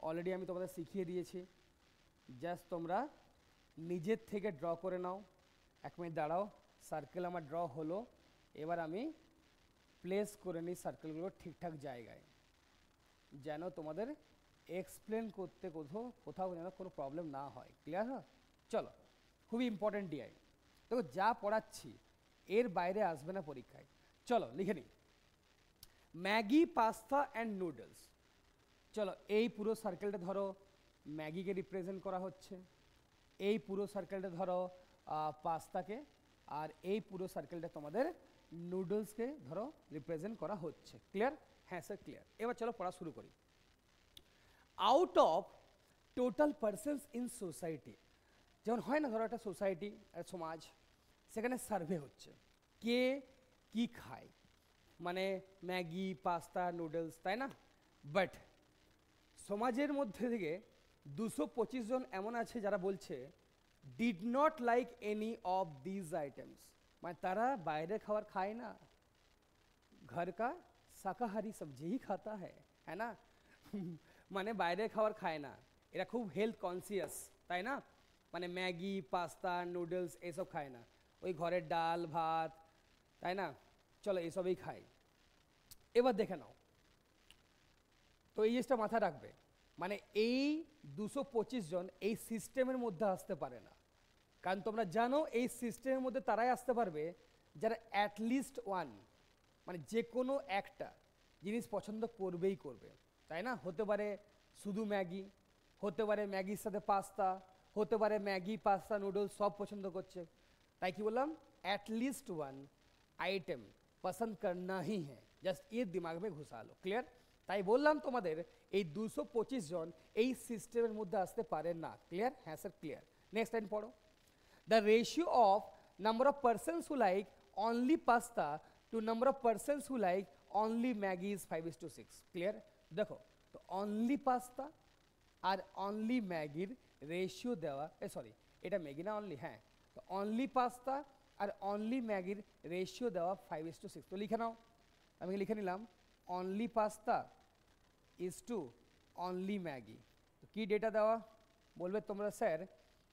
অলরেডি আমি তোমাদের শিখিয়ে দিয়েছি। জাস্ট তোমরা নিজের থেকে ড্র করে নাও। 1 মিনিট দাঁড়াও, সার্কেল আমার ড্র হলো। এবার আমি প্লেস করে নিই সার্কেলগুলো ঠিকঠাক জায়গায়, যেন তোমাদের এক্সপ্লেন করতে কোথাও যেন কোনো প্রবলেম না হয়, ক্লিয়ার? হয়? চলো, খুবই ইম্পর্টেন্ট ডিআই। দেখো যা পড়াচ্ছি এর বাইরে আসবে না পরীক্ষায়। চলো লিখে নিই, ম্যাগি, পাস্তা অ্যান্ড নুডলস। চলো এই পুরো সার্কেলটা ধরো ম্যাগিকে রিপ্রেজেন্ট করা হচ্ছে, এই পুরো সার্কেলটা ধরো পাস্তাকে, আর এই পুরো সার্কেলটা তোমাদের নুডলসকে ধরো রিপ্রেজেন্ট করা হচ্ছে, ক্লিয়ার? হ্যাঁ স্যার ক্লিয়ার। এবার চলো পড়া শুরু করি। Out of total persons in society, যেমন হয় না, ধরো একটা সোসাইটি, একটা সমাজ, সেখানে সার্ভে হচ্ছে কে কি খায়, মানে ম্যাগি, পাস্তা, নুডলস, তাই না? বাট সমাজের মধ্যে থেকে 225 জন এমন আছে যারা বলছে did not like any of these items, মানে তারা বাইরে খাবার খায় না, ঘর কা শাকাহারি সবজি হি খাতা হ্যাঁ না? মানে বাইরে খাবার খায় না, এরা খুব হেলথ কনসিয়াস, তাই না? মানে ম্যাগি, পাস্তা, নুডলস এসব খায় না, ওই ঘরের ডাল ভাত, তাই না? চলো এসবই খায়। এবার দেখে নাও, তো এই জিনিসটা মাথায় রাখবে, মানে এই 225 জন এই সিস্টেমের মধ্যে আসতে পারে না, কারণ তোমরা জানো এই সিস্টেমের মধ্যে তারাই আসতে পারবে যারা অ্যাটলিস্ট ওয়ান, মানে যে কোনো একটা জিনিস পছন্দ করবেই করবে, তাই না? হতে পারে শুধু ম্যাগি, হতে পারে ম্যাগির সাথে পাস্তা, হতে পারে ম্যাগি, পাস্তা, নুডলস সব পছন্দ করছে। তাই কি বললাম, অ্যাটলিস্ট ওয়ান आइटम पसंद करना ही है, জাস্ট ये दिमाग में घुसा लो, क्लियर? তাই বললাম তোমাদের এই 225 জন এই সিস্টেমের মধ্যে আসতে পারে না, ক্লিয়ার? হ্যাঁ স্যার ক্লিয়ার। নেক্সট লাইন পড়ো, the ratio of number of persons who like only pasta to number of persons who like only Maggi is 5:6, clear? দেখো, তো অনলি পাস্তা আর অনলি ম্যাগির রেশিও দেওয়া, সরি এটা ম্যাগি না অনলি, হ্যাঁ, তো অনলি পাস্তা আর অনলি ম্যাগির রেশিও দেওয়া 5:6। তো লিখে নাও, আমি লিখে নিলাম only pasta is to only Maggi. তো কী ডেটা দেওয়া বলবে তোমরা, স্যার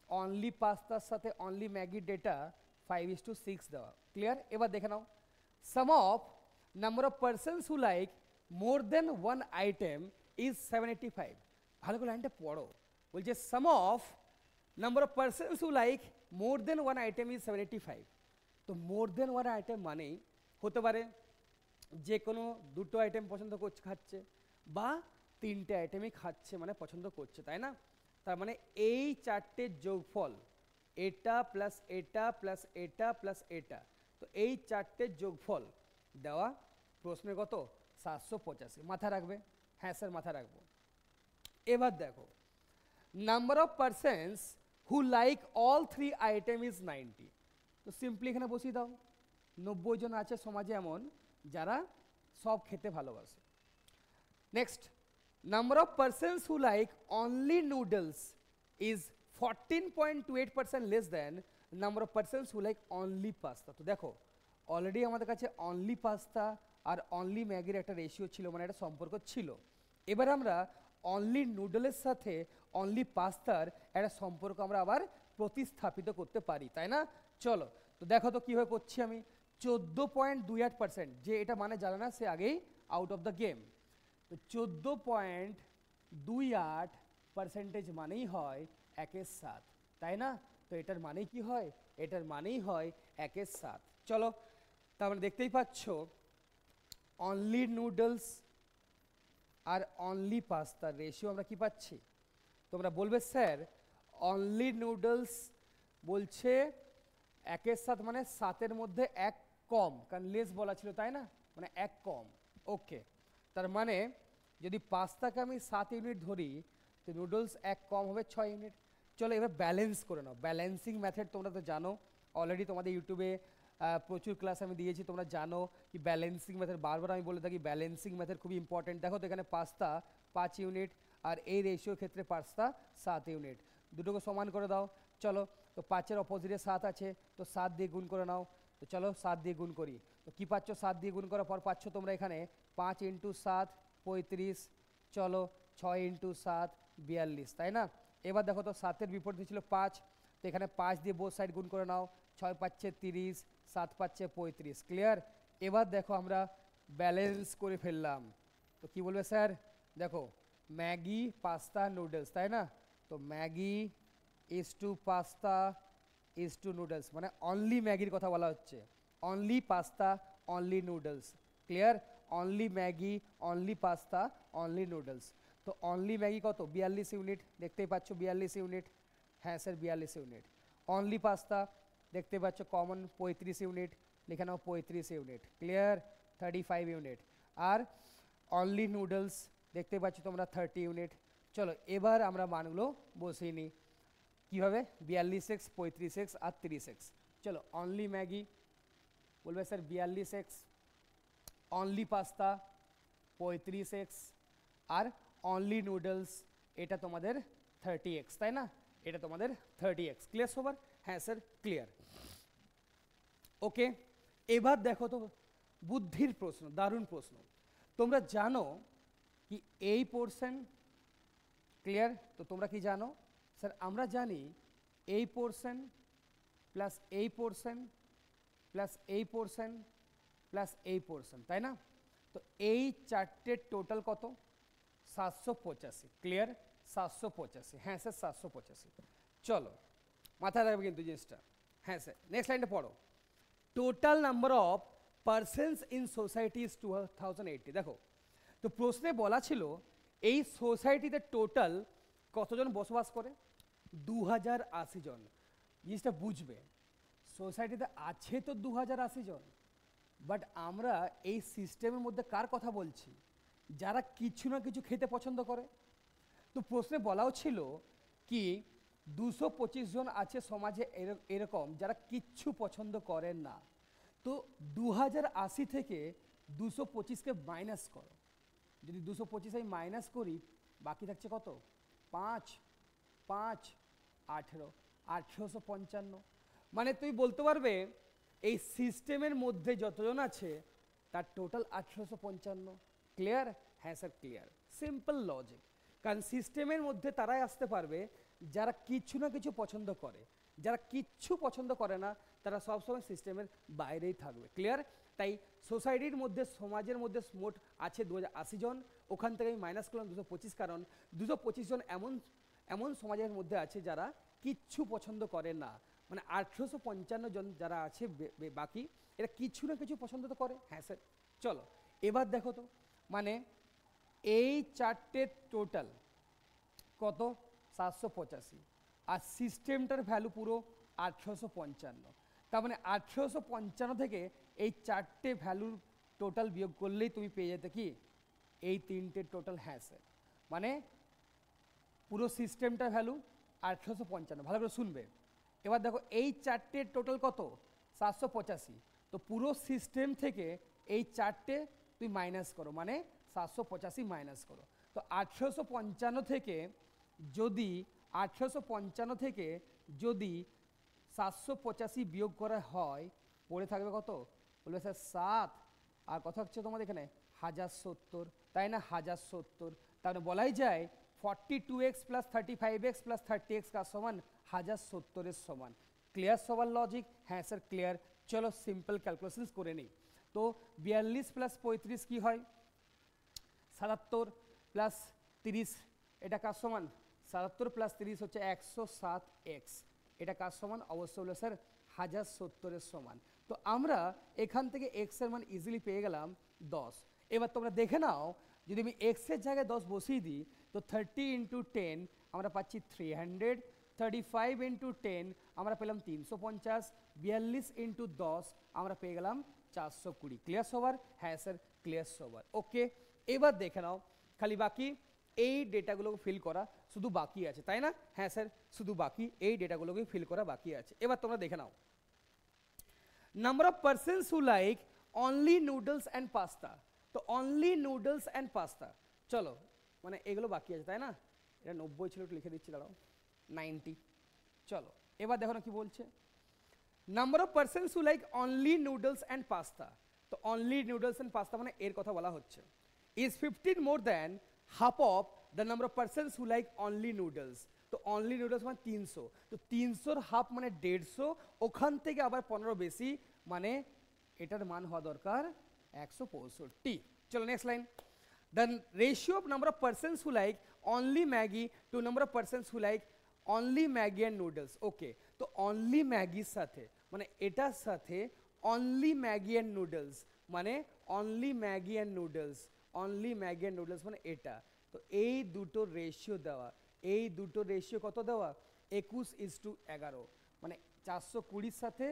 অনলি পাস্তার সাথে অনলি ম্যাগির ডেটা 5:6 দেওয়া। ক্লিয়ার? এবার দেখে নাও, sum of number of persons who like more than one item is 785। ভালো করে লাইনটা পড়ো, বলছে sum of number of persons who like more than one item is 785। তো মোর দেন ওয়ান আইটেম মানেই হতে পারে যে কোনো দুটো আইটেম পছন্দ করছে খাচ্ছে, বা তিনটে আইটেমই খাচ্ছে মানে পছন্দ করছে, তাই না? তার মানে এই চারটের যোগফল এটা প্লাস এটা প্লাস এটা প্লাস এটা, তো এই চারটের যোগফল দেওয়া প্রশ্নে কত? 785। মাথা রাখবে? হ্যাঁ স্যার মাথা রাখবো। এবার দেখো, number of persons who like all three item is 90। তো সিম্পলি এখানে বসিয়ে দাও, 90 জন আছে সমাজে এমন যারা সব খেতে ভালোবাসে। Next, number of persons who like only noodles is 14.28% less than number of persons who like only pasta. তো দেখো অলরেডি আমাদের কাছে অনলি পাস্তা আর অনলি ম্যাগির একটা রেশিও ছিল, মানে একটা সম্পর্ক ছিল। এবার আমরা অনলি নুডলের সাথে অনলি পাস্তার একটা সম্পর্ক আমরা আবার প্রতিস্থাপিত করতে পারি, তাই না? চলো তো দেখো তো কীভাবে করছি আমি। 14.28%, যে এটা মানে জানে না সে আগেই আউট অফ দ্য গেম। তো 14.28% মানেই হয় 1/7, তাই না? তো এটার মানেই কি হয়? এটার মানেই হয় 1/7। চলো, তার মানে দেখতেই পাচ্ছ অনলি নুডলস আর অনলি পাস্তার রেশিও আমরা কি পাচ্ছি? তোমরা বলবে স্যার অনলি নুডলস বলছে 1/7 মানে 7-এর মধ্যে 1 কম, কারণ লেস বলা ছিল, তাই না? মানে 1 কম। ওকে, তার মানে যদি পাস্তাকে আমি 7 ইউনিট ধরি তো নুডলস 1 কম হবে 6 ইউনিট। চলো এবার ব্যালেন্স করে নাও। ব্যালেন্সিং মেথড তোমরা তো জানো, অলরেডি তোমাদের ইউটিউবে প্রচুর ক্লাস আমি দিয়েছি, তোমরা জানো কি ব্যালেন্সিং মেথড। বারবার আমি বলে থাকি ব্যালেন্সিং মেথড খুবই ইম্পর্টেন্ট। দেখো তো এখানে পাস্তা 5 ইউনিট আর এই রেশিওর ক্ষেত্রে পাস্তা 7 ইউনিট, দুটোকে সমান করে দাও। চলো, তো 5-এর অপোজিটে 7 আছে, তো 7 দিয়ে গুণ করে নাও। তো চলো 7 দিয়ে গুণ করি, তো কী পাচ্ছ? 7 দিয়ে গুণ করার পর পাচ্ছ তোমরা এখানে 5 × 7 35, চলো 6 × 7 42, তাই না? এবার দেখো তো 7-এর বিপরীতে ছিল 5, তো এখানে 5 দিয়ে বোথ সাইড গুণ করে নাও। 6 × 5 = 30, 7 × 5 = 35। ক্লিয়ার? এবার দেখো আমরা ব্যালেন্স করে ফেললাম। তো কি বলবে স্যার? দেখো ম্যাগি পাস্তা নুডলস, তাই না? তো Maggi is to pasta is to noodles, মানে অনলি ম্যাগির কথা বলা হচ্ছে, only pasta only noodles. Clear? Only Maggi only pasta only noodles. তো অনলি ম্যাগি কত? 42 ইউনিট, দেখতেই পাচ্ছ 42 ইউনিট। হ্যাঁ স্যার 42 ইউনিট। অনলি পাস্তা দেখতে পাচ্ছ কমন 35 ইউনিট, লিখে নাও 35 ইউনিট। ক্লিয়ার? 35 ইউনিট। আর অনলি নুডলস দেখতে পাচ্ছ তোমরা 30 ইউনিট। চলো এবার আমরা মানগুলো বসিয়ে নিই কীভাবে? 42x 35x আর 30x। চলো অনলি ম্যাগি বলবে sir 42x, only pasta 35x আর অনলি নুডলস এটা তোমাদের 30x, তাই না? এটা তোমাদের 30x। ক্লিয়ার সবার? হ্যাঁ স্যার ক্লিয়ার। ওকে, এবার দেখো তো বুদ্ধির প্রশ্ন, দারুণ প্রশ্ন। তোমরা জানো কি এই পোর্শন? ক্লিয়ার? তো তোমরা কি জানো? স্যার আমরা জানি এই পোর্শন প্লাস এই পোর্শন প্লাস এই পোর্শন প্লাস এই পোর্শন, তাই না? তো এই চারটের টোটাল কত? 785। ক্লিয়ার? 785। হ্যাঁ স্যার 785। চলো মাথায় রাখবে কিন্তু জিনিসটা। হ্যাঁ স্যার, নেক্সট লাইনটা পড়ো। Total number of persons in society is 2080। দেখো তো প্রশ্নে বলা ছিল এই সোসাইটিতে টোটাল কতজন বসবাস করে? 2080 জন। জিনিসটা বুঝবে, সোসাইটিতে আছে তো 2080 জন, বাট আমরা এই সিস্টেমের মধ্যে কার কথা বলছি? যারা কিছু না কিছু খেতে পছন্দ করে। তো প্রশ্নে বলাও ছিল কি 225 জন আছে সমাজে এরকম যারা কিচ্ছু পছন্দ করেন না। তো 2080 থেকে 225কে মাইনাস করো। যদি 225 আমি মাইনাস করি বাকি থাকছে কত? 5 5 18, 1855। মানে তুমি বলতে পারবে এই সিস্টেমের মধ্যে যতজন আছে তার টোটাল 1855। ক্লিয়ার? হ্যাঁ স্যার ক্লিয়ার। সিম্পল লজিক, কারণ সিস্টেমের মধ্যে তারাই আসতে পারবে যারা কিছু না কিছু পছন্দ করে। যারা কিচ্ছু পছন্দ করে না তারা সবসময় সিস্টেমের বাইরেই থাকবে। ক্লিয়ার? তাই সোসাইটির মধ্যে, সমাজের মধ্যে মোট আছে 2080 জন, ওখান থেকে আমি মাইনাস করলাম 225, কারণ 225 জন এমন সমাজের মধ্যে আছে যারা কিচ্ছু পছন্দ করে না। মানে 1855 জন যারা আছে বাকি, এরা কিছু না কিছু পছন্দ তো করে। হ্যাঁ স্যার। চলো এবার দেখো তো, মানে এই চারটে টোটাল কত? 785, আর সিস্টেমটার ভ্যালু পুরো 1855। তার মানে 1855 থেকে এই চারটে ভ্যালুর টোটাল বিয়োগ করলেই তুমি পেয়ে যেতে কি এই তিনটে টোটাল। হ্যাঁ স্যার, মানে পুরো সিস্টেমটার ভ্যালু 1855। ভালো করে শুনবে। এবার দেখো এই চারটে টোটাল কত? 785। তো পুরো সিস্টেম থেকে এই চারটে তুই মাইনাস করো, মানে 785 মাইনাস করো। তো 1855 থেকে যদি 785 বিয়োগ করা হয়, পড়ে থাকবে কত? বলবে স্যার 7, আর কথা হচ্ছে তোমাদের এখানে 1070, তাই না? 1070। তাহলে বলাই যায় 42x + 35x + 30x কার সমান? 1070 এর সমান। ক্লিয়ার সবার লজিক? হ্যাঁ স্যার ক্লিয়ার। চলো সিম্পল ক্যালকুলেশনস করে নিই। তো 42 + 35 কি হয়? 77 + 30, এটা কার সমান? 77 + 30 হচ্ছে 107x। এটা কার সমান? অবশ্যই হলো স্যার 1070 এর সমান। তো আমরা এখান থেকে x এর মান ইজিলি পেয়ে গেলাম 10। এবার তোমরা দেখে নাও, যদি আমি x এর জায়গায় 10 বসিয়ে দিই, তো 30 × 10 আমরা পাচ্ছি 300, 35 × 10 আমরা পেলাম 350, 42 × 10 আমরা পেয়ে গেলাম 420। ক্লিয়ার সবার? হ্যাঁ স্যার ক্লিয়ার সবার। ওকে, এবার দেখে নাও, খালি বাকি এই ডেটাগুলোকে ফিল করা শুধু বাকি আছে, তাই না? হ্যাঁ স্যার, শুধু বাকি এই ডেটাগুলোকে ফিল করা বাকি আছে। এবার তোমরা দেখে নাও, number of persons who like only noodles and pasta. তো অনলি নুডলস অ্যান্ড পাস্তা, চলো মানে এগুলো বাকি আছে, তাই না? এটা 90 ছিল, একটু লিখে দিচ্ছি, দাঁড়াও, 90। চলো এবার দেখো না কি বলছে, number of persons who like only noodles and pasta. তো অনলি নুডলস অ্যান্ড পাস্তা মানে এর কথা বলা হচ্ছে। Is 15 more than half of the number of persons who like only noodles. তো অনলি নুডলস মানে 300, তো 300-র হাফ মানে 150, ওখান থেকে আবার 15 বেশি, মানে এটার মান হওয়া দরকার 165। চলো next line, the ratio of number of persons who like only Maggi to number of persons who like only Maggi and noodles. Okay, তো অনলি ম্যাগির সাথে মানে এটার সাথে অনলি ম্যাগি অ্যান্ড নুডলস, মানে only Maggi and noodles, only Maggi and noodles মানে এটা। তো এই দুটো রেশিও দেওয়া, এই দুটো রেশিও কত দেওয়া? 21:11, মানে 420-র সাথে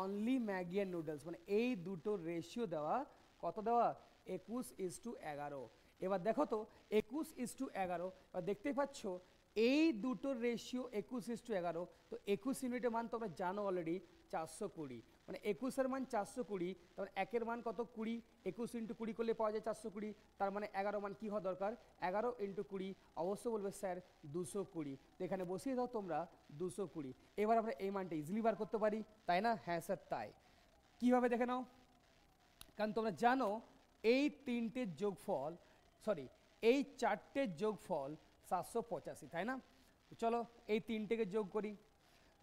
অনলি ম্যাগি অ্যান্ড নুডলস, মানে এই দুটো রেশিও দেওয়া, কত দেওয়া? 21:11। এবার দেখো তো 21:11, এবার দেখতেই পাচ্ছ এই দুটো রেশিও 21:11। তো 21 ইউনিটের মান তোমরা জানো অলরেডি 420, মানে 21-এর মান 420, তারপর 1-এর মান কত? 20, 21 × 20 করলে পাওয়া যায় 420, তার মানে 11 মান কি হওয়া দরকার? 11 × 20, অবশ্যই বলবে স্যার 220। তো এখানে বসিয়ে দাও তোমরা 220। এবার আমরা এই মানটা ইজিলি বার করতে পারি, তাই না? হ্যাঁ স্যার তাই। কীভাবে দেখে নাও, কারণ তোমরা জানো এই তিনটের যোগফল, সরি এই চারটের যোগফল 785, তাই না? চলো এই তিনটেকে যোগ করি,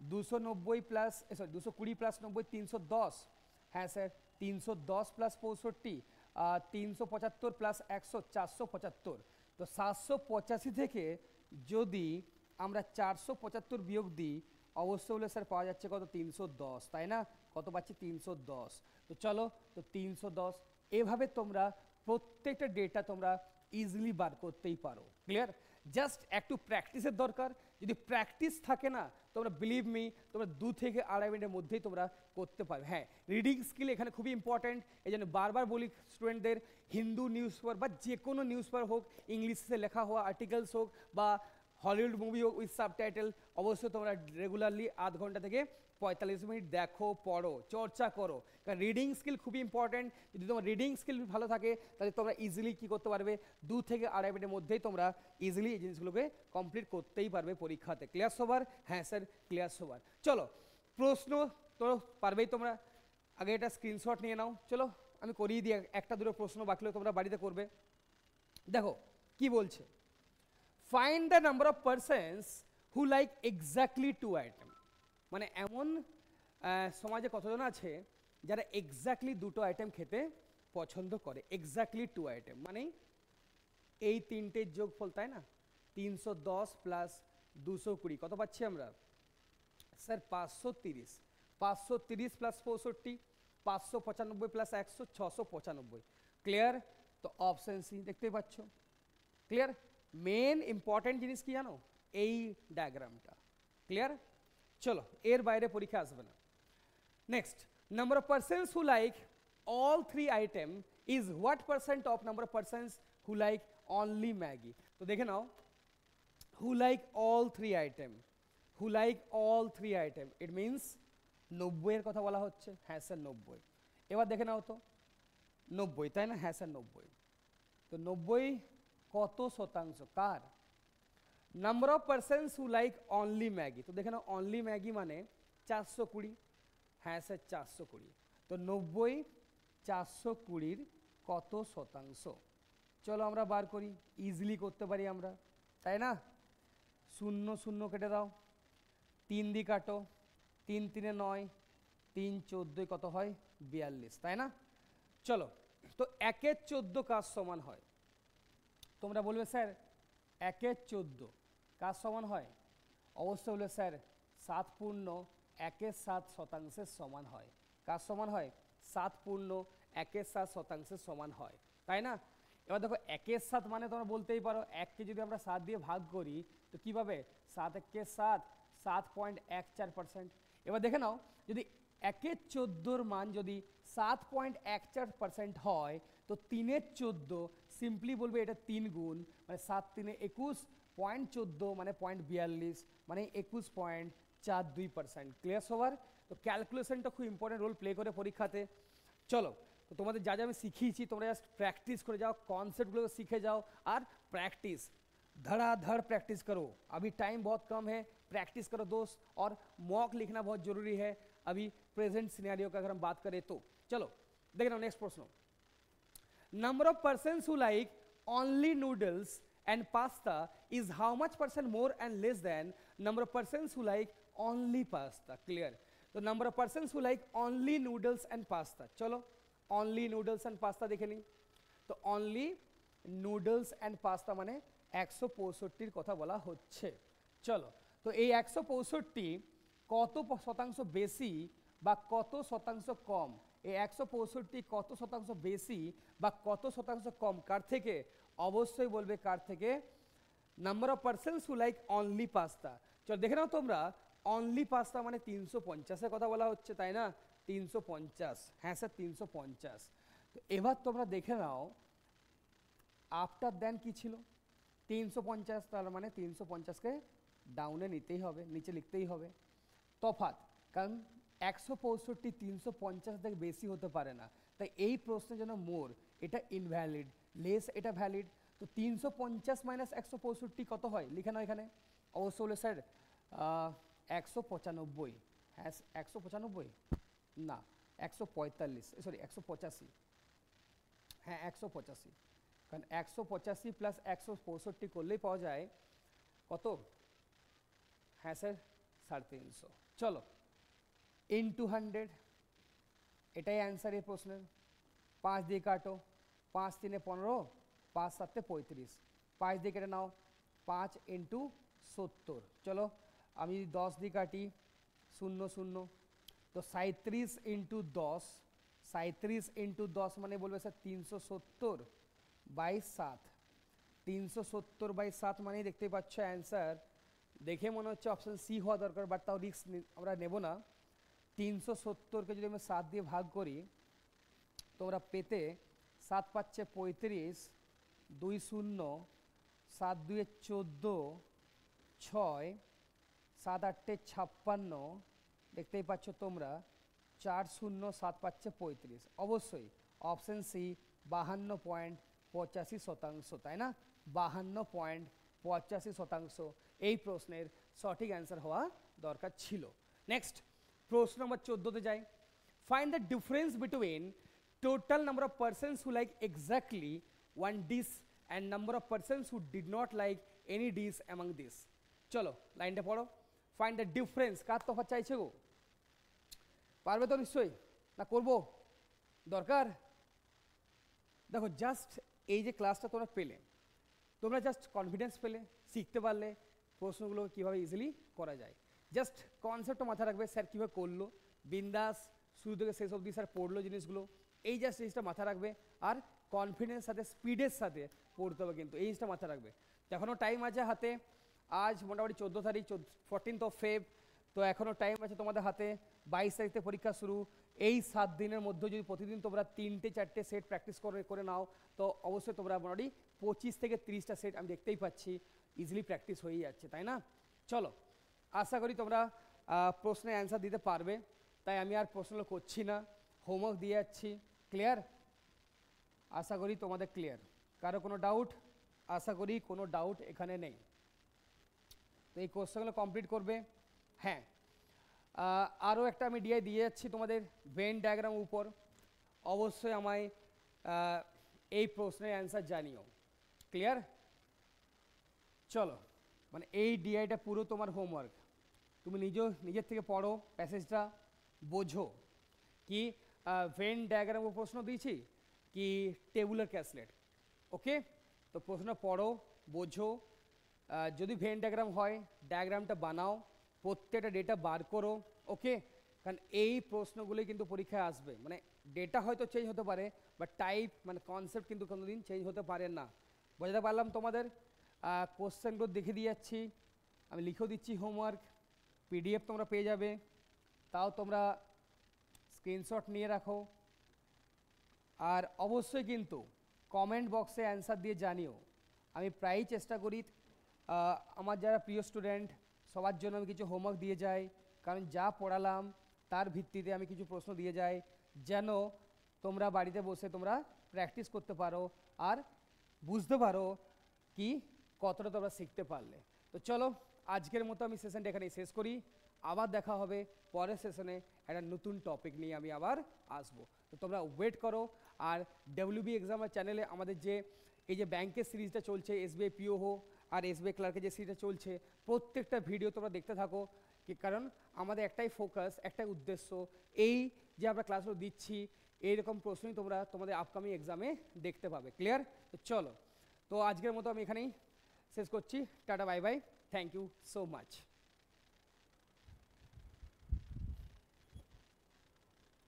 290 প্লাস, সরি 220 প্লাস 90 310। হ্যাঁ স্যার 310 প্লাস 65, 375 প্লাস 100 475। তো 785 থেকে যদি আমরা 475 বিয়োগ দিই, অবশ্যই হলে স্যার পাওয়া যাচ্ছে কত? 310, তাই না? কত পাচ্ছি? 310। তো চলো, তো 310, এভাবে তোমরা প্রত্যেকটা ডেটা তোমরা ইজিলি বার করতেই পারো। ক্লিয়ার? জাস্ট একটু প্র্যাকটিসের দরকার। যদি প্র্যাকটিস থাকে না, তোমরা বিলিভ মি, তোমরা 2 থেকে 2.5 মিনিটের মধ্যেই তোমরা করতে পারবে। হ্যাঁ, রিডিং স্কিল এখানে খুবই ইম্পর্ট্যান্ট। এই জন্য বারবার বলি স্টুডেন্টদের, হিন্দু নিউজ পেপার বা যে কোনো নিউজ পেপার হোক, ইংলিশে লেখা হওয়া আর্টিকেলস হোক বা হলিউড মুভি হোক উইথ সাবটাইটেল, অবশ্যই তোমরা রেগুলারলি আধ ঘন্টা থেকে 45 মিনিট দেখো, পড়ো, চর্চা করো, কারণ রিডিং স্কিল খুবই ইম্পর্ট্যান্ট। যদি তোমার রিডিং স্কিল ভালো থাকে, তাহলে তোমরা ইজিলি কী করতে পারবে? 2 থেকে 2.5 মিনিটের মধ্যেই তোমরা ইজিলি এই জিনিসগুলোকে কমপ্লিট করতেই পারবে পরীক্ষাতে। ক্লিয়ার সবার? হ্যাঁ স্যার ক্লিয়ার সবার। চলো প্রশ্ন তো পারবেই তোমরা, আগে এটা স্ক্রিনশট নিয়ে নাও। চলো আমি করিয়ে দিই, একটা দুটো প্রশ্ন বাকি হলে তোমরা বাড়িতে করবে। দেখো কি বলছে, find the number of persons who like exactly 2 items. মানে এমন সমাজে কতজন আছে যারা এক্স্যাক্টলি দুটো আইটেম খেতে পছন্দ করে, এক্স্যাক্টলি 2 আইটেম, মানে এই তিনটের যোগফল, তাই না? 310 প্লাস 220 কত পাচ্ছি আমরা স্যার? 530। 530 plus 65, 595 plus 100, 695। ক্লিয়ার? তো অপশন সি দেখতেই পাচ্ছ। ক্লিয়ার? মেন ইম্পর্টেন্ট জিনিস কি জানো? এই ডায়াগ্রামটা। ক্লিয়ার? চলো, এর বাইরে পরীক্ষা আসবে না। Next, number of persons who like all 3 item is what percent of number of persons who like only Maggi? তো দেখে নাও, who like all 3 item, who like all 3 item, it means 90 এর কথা বলা হচ্ছে। হ্যাঁ স্যার 90। এবার দেখে নাও তো 90, তাই না? হ্যাঁ স্যার 90। তো 90 কত শতাংশ কার? Number of persons who like only Maggi. তো দেখে নাও অনলি ম্যাগি মানে 420। হ্যাঁ স্যার 420। তো 90 420 কত শতাংশ? চলো আমরা বার করি, ইজিলি করতে পারি আমরা, তাই না? 0 0 কেটে দাও, 3 দিয়ে কাটো, 3 3 9, 3 14 কত হয়? 42, তাই না? চলো, তো 1 14 কার সমান হয়? তোমরা বলবে স্যার 1 14 কার সমান হয়? অবশ্যই বলবে স্যার 7 পূর্ণ 1/7 শতাংশের সমান হয়। কার সমান হয়? 7 পূর্ণ 1/7 শতাংশের সমান হয়, তাই না? এবার দেখো 1/7 মানে তোমরা বলতেই পারো 1কে যদি আমরা 7 দিয়ে ভাগ করি তো কী পাবে? 7 1 7, 7.14%। এবার দেখে নাও, যদি 1 14 মান যদি 7.14% হয় তো 3 14 সিম্পলি বলবে এটা 3 গুণ, মানে 7 3 21, 0.14 মানে 0.42 মানে 21.42%। ক্লিয়ার সবার? তো ক্যালকুলেশনটা খুব ইম্পর্টেন্ট রোল প্লে করে পরীক্ষাতে। চলো, তো তোমাদের যা যা আমি শিখিয়েছি তোমরা জাস্ট প্র্যাকটিস করে যাও, কॉन्सेप्टগুলো सीखे जाओ और प्रैक्टिस धड़ाधड़ प्रैक्टिस करो। अभी टाइम बहुत कम है, प्रैक्टिस करो दोस्त। और मॉक लिखना बहुत ज़रूरी है अभी प्रेजेंट सिनेरियो का अगर हम बात करें तो। चलो देख लो नेक्स्ट प्रश्न। Number of persons who like only noodles and pasta is how much percent more and less than number of persons who like only pasta? Clear? तो number of persons who like only noodles and pasta, चलो অনলি নুডলস অ্যান্ড পাস্তা দেখে নিই। তো অনলি নুডলস অ্যান্ড পাস্তা মানে 165-র কথা বলা হচ্ছে। চলো, তো এই 165 কত শতাংশ বেশি বা কত শতাংশ কম? এই 165 কত শতাংশ বেশি বা কত শতাংশ কম কার থেকে? অবশ্যই বলবে কার থেকে? Number of persons who like only pasta. চলো দেখে নাও তোমরা, অনলি পাস্তা মানে 350-এর কথা বলা হচ্ছে, তাই না? 350। হ্যাঁ স্যার 350। তো এবার তোমরা দেখে নাও আফটার দেন কি ছিল? 350, তার মানে 350কে ডাউনে নিতেই হবে, নিচে লিখতেই হবে। তফাৎ, কারণ 165 350 থেকে বেশি হতে পারে না, তাই এই প্রশ্নের জন্য মোর এটা ইনভ্যালিড, লেস এটা ভ্যালিড। তো 350 মাইনাস 165 কত হয়? লিখে নাও এখানে। অবশ্য বলে স্যার 195। হ্যাঁ 195 না 145, সরি 185। হ্যাঁ 185, কারণ 185 প্লাস 165 করলেই পাওয়া যায় কত? হ্যাঁ স্যার 350। চলো ইনটু 100, এটাই অ্যান্সার এই প্রশ্নের। 5 দিয়ে কাটো, 5 3 15, 5 7 35, 5 দিয়ে কেটে নাও, 5 ইন্টু 70। চলো আমি 10 দিয়ে কাটি, 0 0। তো 37 ইন্টু 10, 37 ইন্টু 10 মানে বলবে স্যার 370/7। 370/7 মানে দেখতেই পাচ্ছ অ্যান্সার। দেখে মনে হচ্ছে অপশান সি হওয়া দরকার, বাট তাও রিস্ক আমরা নেব না। 370কে যদি আমি 7 দিয়ে ভাগ করি তোমরা পেতে 7 পাচ্ছে 35, 2 0, 7 2 14, 6, 7 8 56, দেখতেই পাচ্ছ তোমরা 4 0, 7 পাচ্ছে 35। অবশ্যই অপশান সি 52.85%, তাই না? 52.85% এই প্রশ্নের সঠিক অ্যান্সার হওয়া দরকার ছিল। নেক্সট প্রশ্ন নম্বর 14তে যাই। Find the difference between total number of persons who like exactly one dish and number of persons who did not like any dish among this. চলো লাইনটা পড়ো। ফাইন্ড দ্য ডিফারেন্স, কার তফাৎ চাইছে গো? পারবে তো নিশ্চয়ই, না করবো দরকার? দেখো জাস্ট এই যে ক্লাসটা তোমরা পেলে, তোমরা জাস্ট কনফিডেন্স পেলে, শিখতে পারলে প্রশ্নগুলো কীভাবে ইজিলি করা যায়। জাস্ট কনসেপ্টটা মাথায় রাখবে, স্যার কীভাবে করলো, বিন্দাস শুরু থেকে শেষ অবধি স্যার পড়লো জিনিসগুলো, এই জাস্ট জিনিসটা মাথায় রাখবে। আর কনফিডেন্স সাথে স্পিডের সাথে পড়তে হবে, কিন্তু এই জিনিসটা মাথায় রাখবে। এখনও টাইম আছে হাতে, আজ মোটামুটি 14 তারিখ, 14th of Feb, তো এখনও টাইম আছে তোমাদের হাতে। 22 তারিখ থেকে পরীক্ষা শুরু। এই 7 দিনের মধ্যে যদি প্রতিদিন তোমরা 3-4টে সেট প্র্যাকটিস করে নাও, তো অবশ্যই তোমরা মোটামুটি 25 থেকে 30টা সেট আমি দেখতেই পাচ্ছি ইজিলি প্র্যাকটিস হয়েই যাচ্ছে, তাই না? চলো, আশা করি তোমরা প্রশ্নের অ্যান্সার দিতে পারবে, তাই আমি আর প্রশ্নগুলো করছি না, হোমওয়ার্ক দিয়ে যাচ্ছি। ক্লিয়ার? আশা করি তোমাদের ক্লিয়ার। কারো কোনো ডাউট? আশা করি কোনো ডাউট এখানে নেই। তো এই কোর্সগুলো কমপ্লিট করবে। হ্যাঁ, আরও একটা আমি ডিআই দিয়ে যাচ্ছি তোমাদের ভেন ডায়াগ্রাম উপর। অবশ্যই আমায় এই প্রশ্নের অ্যান্সার জানিও। ক্লিয়ার? চলো, মানে এই ডিআইটা পুরো তোমার হোমওয়ার্ক। তুমি নিজের থেকে পড়ো, প্যাসেজটা বোঝো কি ভেন ডায়াগ্রামের প্রশ্ন দিয়েছি কি টেবুলার ক্যাসলেট। ওকে, তো প্রশ্ন পড়ো, বোঝো। যদি ভেন ডায়াগ্রাম হয় ডায়াগ্রামটা বানাও, প্রত্যেকটা ডেটা বার করো। ওকে, কারণ এই প্রশ্নগুলোই কিন্তু পরীক্ষায় আসবে। মানে ডেটা হয়তো চেঞ্জ হতে পারে, বাট টাইপ মানে কনসেপ্ট কিন্তু কোনোদিন চেঞ্জ হতে পারে না। বোঝাতে পারলাম তোমাদের? কোশ্চেনগুলো দেখে দিয়ে যাচ্ছি, আমি লিখেও দিচ্ছি হোমওয়ার্ক, পিডিএফ তোমরা পেয়ে যাবে, তাও তোমরা স্ক্রিনশট নিয়ে রাখো। আর অবশ্যই কিন্তু কমেন্ট বক্সে অ্যান্সার দিয়ে জানিও। আমি প্রায়ই চেষ্টা করি আমার যারা প্রিয় স্টুডেন্ট সবার জন্য আমি কিছু হোমওয়ার্ক দিয়ে যাই, কারণ যা পড়ালাম তার ভিত্তিতে আমি কিছু প্রশ্ন দিয়ে যাই, যেন তোমরা বাড়িতে বসে তোমরা প্র্যাকটিস করতে পারো আর বুঝতে পারো কি কতটা তোমরা শিখতে পারলে। তো চলো, আজকের মতো আমি সেশনটা এখানেই শেষ করি। আবার দেখা হবে পরের সেশনে, একটা নতুন টপিক নিয়ে আমি আবার আসবো। তো তোমরা ওয়েট করো। আর ডব্লিউবি এক্সামের চ্যানেলে আমাদের যে এই যে ব্যাংকের সিরিজটা চলছে, এসবিআই পিওহো আর এসবিআই ক্লার্কের যে সিরিজটা চলছে, প্রত্যেকটা ভিডিও তোমরা দেখতে থাকো। কি কারণ আমাদের একটাই ফোকাস, একটাই উদ্দেশ্য, এই যে আমরা ক্লাসগুলো দিচ্ছি এইরকম প্রশ্নই তোমরা তোমাদের আপকামিং এক্সামে দেখতে পাবে। ক্লিয়ার? তো চলো, তো আজকের মতো আমি এখানেই শেষ করছি। Tata, bye bye, thank you so much.